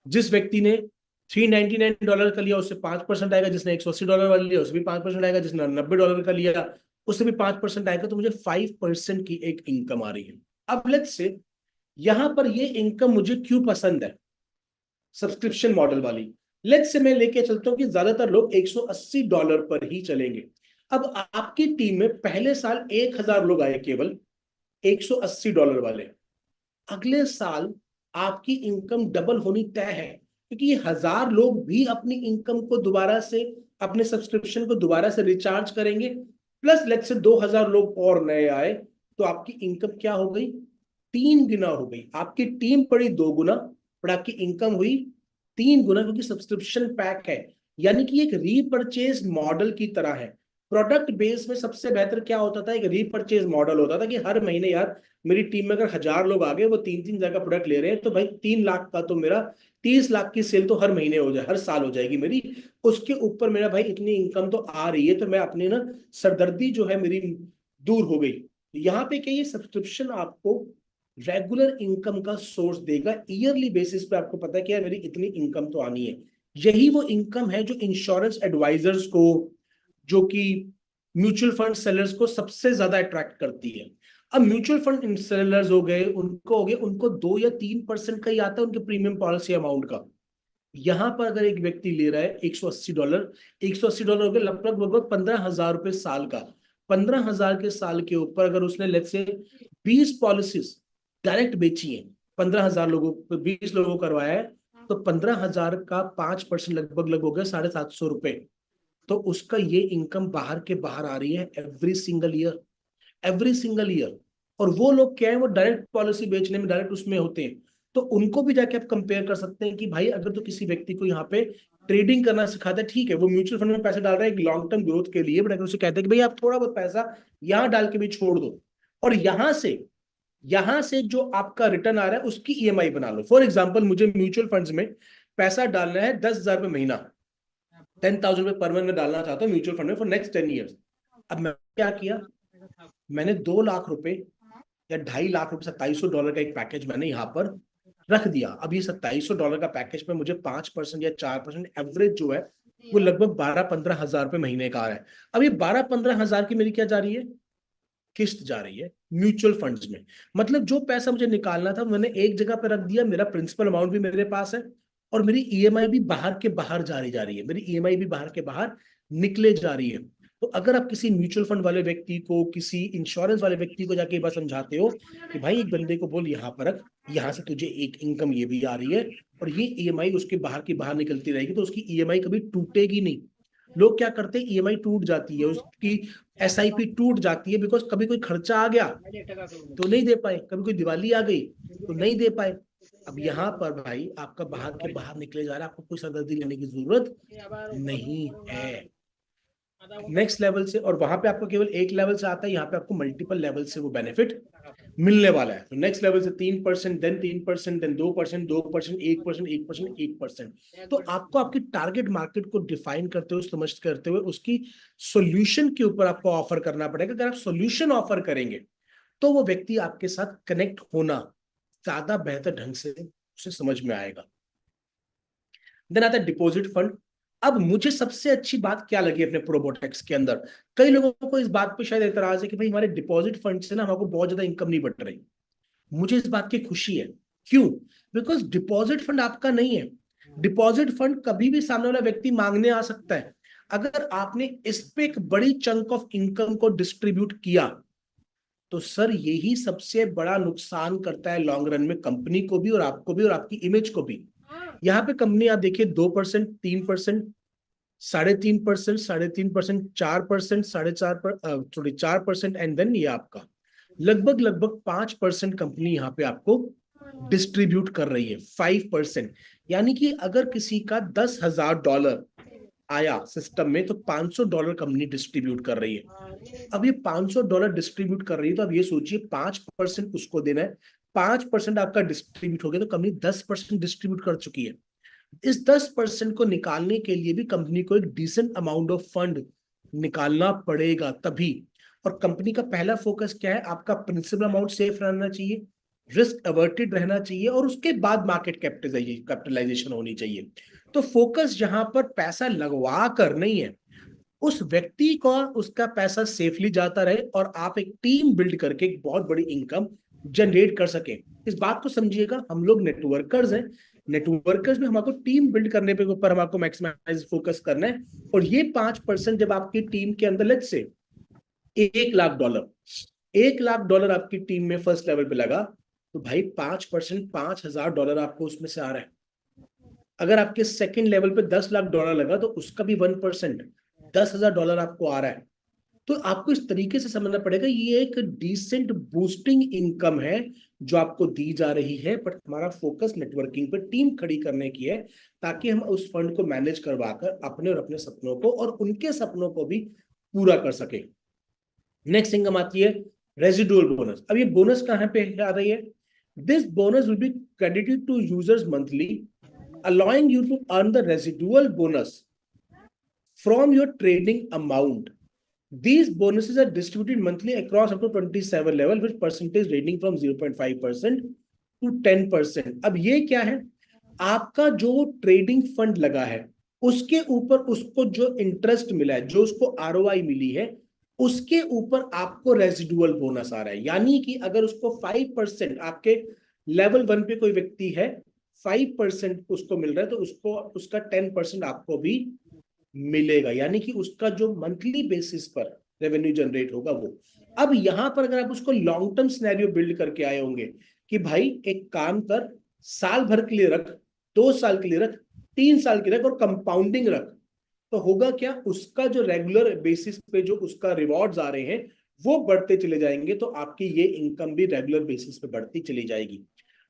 जिस व्यक्ति ने $399 का लिया उससे 5% आएगा, जिसने $180 वाला लिया उससे भी 5% आएगा, जिसने $90 का लिया उससे भी 5% आएगा, तो मुझे 5% की एक इनकम आ रही है। अब लेट्स से यहां पर ये इनकम मुझे क्यों पसंद है, सब्सक्रिप्शन मॉडल वाली। लेट्स से मैं लेके चलता हूं कि ज्यादातर लोग $180 पर ही चलेंगे। अब आपकी टीम में पहले साल 1000 लोग आए केवल $180 वाले, अगले साल आपकी इनकम डबल होनी तय है, क्योंकि ये 1000 लोग भी अपनी इनकम को दोबारा से, अपने सब्सक्रिप्शन को दोबारा से रिचार्ज करेंगे, प्लस लेट्स से 2000 लोग और नए आए, तो आपकी इनकम क्या हो गई, 3 गुना हो गई। आपकी टीम पड़ी 2 गुना पर आपकी इनकम हुई 3 गुना, क्योंकि सब्सक्रिप्शन पैक है। यानी कि एक रीपरचेज मॉडल की तरह है। प्रोडक्ट बेस में सबसे बेहतर क्या होता था, एक रीपरचेज मॉडल होता था कि हर महीने यार मेरी टीम में अगर 1000 लोग आ गए, वो 3-3 हजार का प्रोडक्ट ले रहे हैं, तो भाई 3 लाख का तो मेरा 30 लाख की सेल तो हर महीने हो जाए, हर साल हो जाएगी मेरी। उसके ऊपर मेरा भाई इतनी इनकम तो आ रही है, तो मैं अपनी ना सरदर्दी जो है मेरी दूर हो गई। यहाँ पे क्या, ये सब्सक्रिप्शन आपको रेगुलर इनकम का सोर्स देगा। ईयरली बेसिस पे आपको पता है कि यार मेरी इतनी इनकम तो आनी है। यही वो इनकम है जो इंश्योरेंस एडवाइजर्स को, जो कि म्यूचुअल फंड सेलर्स को सबसे ज्यादा अट्रैक्ट करती है। अब म्यूचुअल फंड सेलर्स हो गए, उनको 2 या 3% का ही आता है उनके प्रीमियम पॉलिसी अमाउंट का। यहां पर अगर एक व्यक्ति ले रहा है $180, $180 हो गए लगभग 15,000 रुपए साल का। 15,000 के साल के ऊपर अगर उसने लेट्स से 20 पॉलिसीज डायरेक्ट बेची है, 15,000 लोगों को 20 लोगों को करवाया है, तो 15,000 का 5% लगभग हो गया $750 तो उसका ये इनकम बाहर के बाहर आ रही है every single year, every single year. और वो लोग क्या है, वो डायरेक्ट पॉलिसी बेचने में डायरेक्ट उसमें होते हैं, तो उनको भी जाके आप कंपेयर कर सकते हैं कि भाई अगर तो किसी व्यक्ति को यहाँ पे ट्रेडिंग करना सिखाता है, ठीक है वो म्यूचुअल फंड में पैसे डाल रहा है एक लॉन्ग टर्म ग्रोथ के लिए, बट अगर उसे कहते हैं कि भाई आप थोड़ा बहुत पैसा यहाँ डाल के भी छोड़ दो, और यहाँ से जो आपका रिटर्न आ रहा है उसकी ईएमआई बना लो। फॉर एग्जाम्पल मुझे म्यूचुअल फंड्स में पैसा डालना है 10,000 रुपये महीना, 10,000 रुपये पर मंथ में डालना चाहता हूँ म्यूचुअल फंड में फॉर नेक्स्ट 10 ईयर्स। अब मैं क्या किया, मैंने 2 लाख रुपए या 2.5 लाख रुपए, $2700 का एक पैकेज मैंने यहाँ पर रख दिया। अब ये $2700 का पैकेज पे मुझे 5% या 4% एवरेज जो है वो लगभग 12-15 हजार रुपए महीने का आ रहा है। अब ये 12-15 हजार की मेरी क्या जा रही है, किस्त जा रही है म्यूचुअल फंड्स में। मतलब जो पैसा मुझे निकालना था मैंने एक जगह पे रख दिया, मेरा प्रिंसिपल अमाउंट भी मेरे पास है, और मेरी ईएमआई भी बाहर के बाहर जा रही है, मेरी ईएमआई भी बाहर के बाहर निकले जा रही है। तो अगर आप किसी म्यूचुअल फंड वाले व्यक्ति को, किसी इंश्योरेंस वाले व्यक्ति को जाके बात समझाते हो कि भाई एक बंदे को बोल यहाँ पर रख, यहाँ से तुझे एक इनकम ये भी आ रही है और ये ईएमआई उसके बाहर की बाहर निकलती रहेगी, तो उसकी ईएमआई कभी टूटेगी नहीं। लोग क्या करते हैं, ईएमआई टूट जाती है, उसकी एसआईपी टूट जाती है, बिकॉज कभी कोई खर्चा आ गया तो नहीं दे पाए, कभी कोई दिवाली आ गई तो नहीं दे पाए। अब यहाँ पर भाई आपका बाहर के बाहर निकले जा रहा है, आपको कोई सरदर्दी लेने की जरूरत नहीं है नेक्स्ट लेवल से। और वहां पे आपको केवल एक लेवल से आता है, यहाँ पे आपको मल्टीपल लेवल से वो बेनिफिट मिलने वाला है। तो नेक्स्ट लेवल से 3%, देन 3%, देन 2%, 2%, 1%, 1%, 1%। तो आपको आपकी टारगेट मार्केट को डिफाइन करते हुए, समझ करते हुए उसकी सोल्यूशन के ऊपर आपको ऑफर करना पड़ेगा। अगर आप सोल्यूशन ऑफर करेंगे तो वो व्यक्ति आपके साथ कनेक्ट होना ज्यादा बेहतर ढंग से उसे समझ में आएगा। देन आता है डिपॉजिट फंड। अब मुझे सबसे अच्छी बात क्या लगी अपने प्रोबोटेक्स के अंदर, कई लोगों को इस बात पे शायद एतराज है कि भाई हमारे डिपॉजिट फंड से ना हमको बहुत ज्यादा इनकम नहीं बढ़ रही। मुझे इस बात की खुशी है। क्यों? बिकॉज डिपॉजिट फंड आपका नहीं है। डिपॉजिट फंड कभी भी सामने वाला व्यक्ति मांगने आ सकता है। अगर आपने इस पे एक बड़ी चंक ऑफ इनकम को डिस्ट्रीब्यूट किया तो सर यही सबसे बड़ा नुकसान करता है लॉन्ग रन में, कंपनी को भी और आपको भी और आपकी इमेज को भी। यहाँ पे कंपनी आप देखिए 2%, 3%, 3.5%, 3.5%, 4%, 4.5%, सॉरी 4%, एंड देन ये आपका लगभग लगभग 5% कंपनी यहाँ पे आपको डिस्ट्रीब्यूट कर रही है, 5%। यानी कि अगर किसी का $10,000 आया सिस्टम में तो $500 कंपनी डिस्ट्रीब्यूट कर रही है। अब ये $500 डिस्ट्रीब्यूट कर रही है तो अब ये सोचिए 5% उसको देना है, 5% आपका डिस्ट्रीब्यूट हो गया तो कंपनी 10% डिस्ट्रीब्यूट कर चुकी है। इस 10% को निकालने के लिए भी कंपनी को एक डिसेंट अमाउंट ऑफ फंड निकालना पड़ेगा तभी। और कंपनी का पहला फोकस क्या है? आपका प्रिंसिपल अमाउंट सेफ रहना चाहिए, रिस्क अवर्टेड रहना चाहिए और उसके बाद मार्केट कैपिटलाइजेशन होनी चाहिए। तो फोकस जहां पर पैसा लगवा कर नहीं है, उस व्यक्ति को उसका पैसा सेफली जाता रहे और आप एक टीम बिल्ड करके एक बहुत बड़ी इनकम जनरेट कर सके। इस बात को समझिएगा, हम लोग नेटवर्कर्स हैं। नेटवर्कर्स में हमको टीम बिल्ड करने पे ऊपर हमको मैक्सिमाइज फोकस करना है। और ये 5% जब आपकी टीम के अंदर लेट्स से $1,00,000, $1,00,000 आपकी टीम में फर्स्ट लेवल पे लगा तो भाई 5%, $5,000 आपको उसमें से आ रहा है। अगर आपके सेकंड लेवल पे $10,00,000 लगा तो उसका भी 1%, $10,000 आपको आ रहा है। तो आपको इस तरीके से समझना पड़ेगा, ये एक डिसेंट बूस्टिंग इनकम है जो आपको दी जा रही है, बट हमारा फोकस नेटवर्किंग पे टीम खड़ी करने की है ताकि हम उस फंड को मैनेज करवाकर अपने और अपने सपनों को और उनके सपनों को भी पूरा कर सके। नेक्स्ट इनकम आती है रेजिडुअल बोनस। अब ये बोनस कहां पे आ रही है? This bonus will be credited to users monthly, allowing you to earn the residual bonus from your trading amount. These bonuses are distributed monthly across up to 27 level with percentage ranging from 0.5% to 10%. अब ये क्या है? आपका जो trading fund लगा है उसके ऊपर उसको जो इंटरेस्ट मिला है, जो उसको आरओआई मिली है, उसके ऊपर आपको रेजिडुअल बोनस आ रहा है। यानी कि अगर उसको 5% आपके लेवल 1 पे कोई व्यक्ति है, 5% उसको मिल रहा है तो उसको उसका 10% आपको भी मिलेगा। यानी कि उसका जो मंथली बेसिस पर रेवेन्यू जनरेट होगा वो। अब यहां पर अगर आप उसको लॉन्ग टर्म सिनेरियो बिल्ड करके आए होंगे कि भाई एक काम कर, साल भर के लिए रख, 2 साल के लिए रख, 3 साल के लिए रख और कंपाउंडिंग रख, तो होगा क्या? उसका जो रेगुलर बेसिस पे जो उसका रिवॉर्ड्स आ रहे हैं वो बढ़ते चले जाएंगे, तो आपकी ये इनकम भी रेगुलर बेसिस पे बढ़ती चली जाएगी।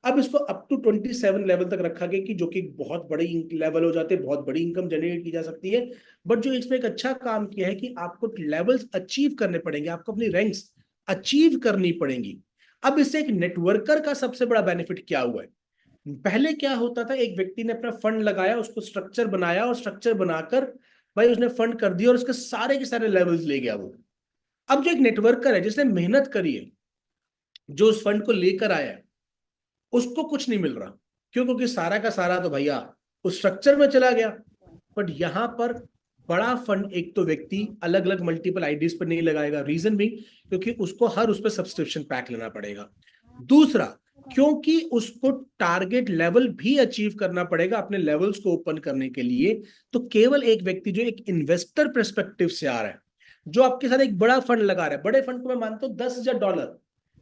अब इसको अप टू 27 लेवल तक रखा गया कि जो कि बहुत बड़ी लेवल हो जाते हैं, बहुत बड़ी इनकम जनरेट की जा सकती है। बट जो इसमें एक अच्छा काम किया है कि आपको लेवल्स अचीव करने पड़ेंगे, आपको अपनी रैंक्स अचीव करनी पड़ेंगी। अब इससे एक नेटवर्कर का सबसे बड़ा बेनिफिट क्या हुआ है? पहले क्या होता था, एक व्यक्ति ने अपना फंड लगाया, उसको स्ट्रक्चर बनाया और स्ट्रक्चर बनाकर भाई उसने फंड कर दिया और उसके सारे के सारे लेवल्स ले गया वो। अब जो एक नेटवर्कर है जिसने मेहनत करी है, जो उस फंड को लेकर आया है, उसको कुछ नहीं मिल रहा। क्यों? क्योंकि सारा का सारा तो भैया उस स्ट्रक्चर में चला गया। बट यहां पर बड़ा फंड एक तो व्यक्ति अलग अलग मल्टीपल आईडीज पर नहीं लगाएगा, रीजन भी क्योंकि उसको हर उस पर सब्सक्रिप्शन पैक लेना पड़ेगा। दूसरा, क्योंकि उसको टारगेट लेवल भी अचीव करना पड़ेगा अपने लेवल्स को ओपन करने के लिए। तो केवल एक व्यक्ति जो एक इन्वेस्टर पर्सपेक्टिव से आ रहा है, जो आपके साथ एक बड़ा फंड लगा रहा है, बड़े फंड को मैं मानता हूं $10,000,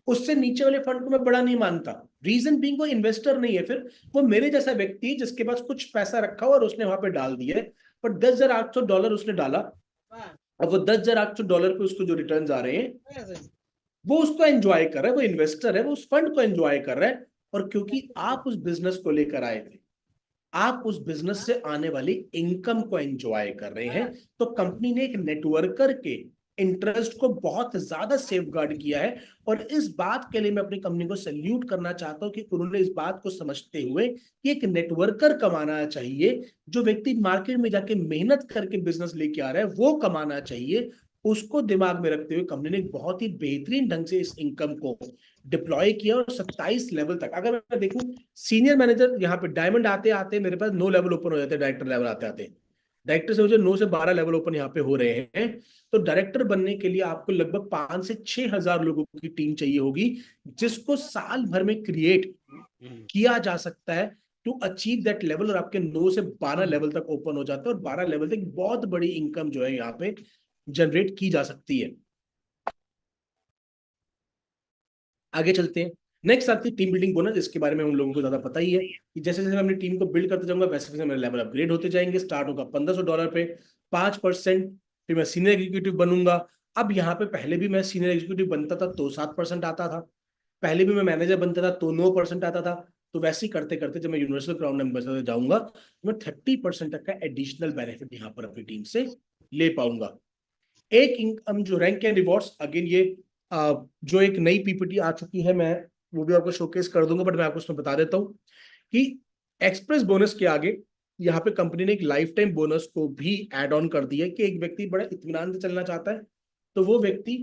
उससे नीचे वाले फंड को मैं बड़ा नहीं मानता। रीजन बीइंग वो इन्वेस्टर नहीं है, फिर वो मेरे जैसा व्यक्ति है जिसके पास कुछ पैसा रखा हुआ और उसने वहां पे डाल दिया है। पर $10,800 उसने डाला, अब वो $10,800 पे उसको जो रिटर्न्स आ रहे हैं वो उसको एंजॉय कर रहा है, वो इन्वेस्टर है, वो उस फंड को एंजॉय कर रहा है। और क्योंकि आप उस बिजनेस को लेकर आए थे, आप उस बिजनेस से आने वाली इनकम को एंजॉय कर रहे हैं, तो कंपनी ने एक नेटवर्कर के इंटरेस्ट को बहुत ज्यादा सेफगार्ड किया है। और इस बात के लिए मैं अपनी कंपनी को सैल्यूट करना चाहता हूं कि उन्होंने इस बात को समझते हुए कि एक नेटवर्कर कमाना चाहिए, जो व्यक्ति मार्केट में जाके मेहनत करके बिजनेस लेके आ रहा है वो कमाना चाहिए, उसको दिमाग में रखते हुए कंपनी ने बहुत ही बेहतरीन ढंग से इस इनकम को डिप्लॉय किया। और 27 लेवल तक अगर मैं देखूं, सीनियर मैनेजर यहाँ पे डायमंड आते आते मेरे पास 9 लेवल ओपन हो जाते हैं, डायरेक्टर लेवल आते आते। डायरेक्टर से मुझे 9 से 12 लेवल ओपन यहाँ पे हो रहे हैं। तो डायरेक्टर बनने के लिए आपको लगभग 5 से 6 हजार लोगों की टीम चाहिए होगी, जिसको साल भर में क्रिएट किया जा सकता है टू अचीव दैट लेवल। और आपके 9 से 12 लेवल तक ओपन हो जाता है और 12 लेवल तक बहुत बड़ी इनकम जो है यहाँ पे जनरेट की जा सकती है। आगे चलते हैं। नेक्स्ट आती है टीम बिल्डिंग बोनस। इसके बारे में उन लोगों को ज्यादा पता ही है कि जैसे जैसे मैं अपनी टीम को बिल्ड करते जाऊंगा वैसे वैसे मेरे लेवल अपग्रेड होते जाएंगे। स्टार्ट होगा $1500 पे, 5%, फिर मैं सीनियर एग्जीक्यूटिव बनूंगा। अब यहाँ पे पहले भी मैं सीनियर एग्जीक्यूटिव बनता था तो 7% आता था, पहले भी मैं मैनेजर बनता था तो 9% आता था। तो वैसे ही करते करते जब मैं यूनिवर्सल क्राउन एम्बेसडर जाऊंगा तो मैं 30% तक का एडिशनल बेनिफिट यहाँ पर अपनी टीम से ले पाऊंगा। एक इनकम जो रैंक एंड रिवॉर्ड्स, अगेन ये जो एक नई पीपीटी आ चुकी है, मैं वो भी आपको शोकेस कर दूंगा, बट मैं आपको उसमें बता देता हूँ कि एक्सप्रेस बोनस के आगे यहाँ पे कंपनी ने एक लाइफ टाइम बोनस को भी ऐड ऑन कर दिया है कि एक व्यक्ति बड़ा इत्मीनान से चलना चाहता है तो वो व्यक्ति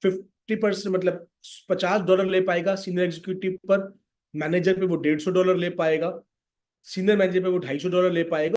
50%, मतलब $50 ले पाएगा सीनियर एग्जीक्यूटिव पर, मैनेजर पे वो $150 ले पाएगा, सीनियर मैनेजर पे वो $250 ले पाएगा।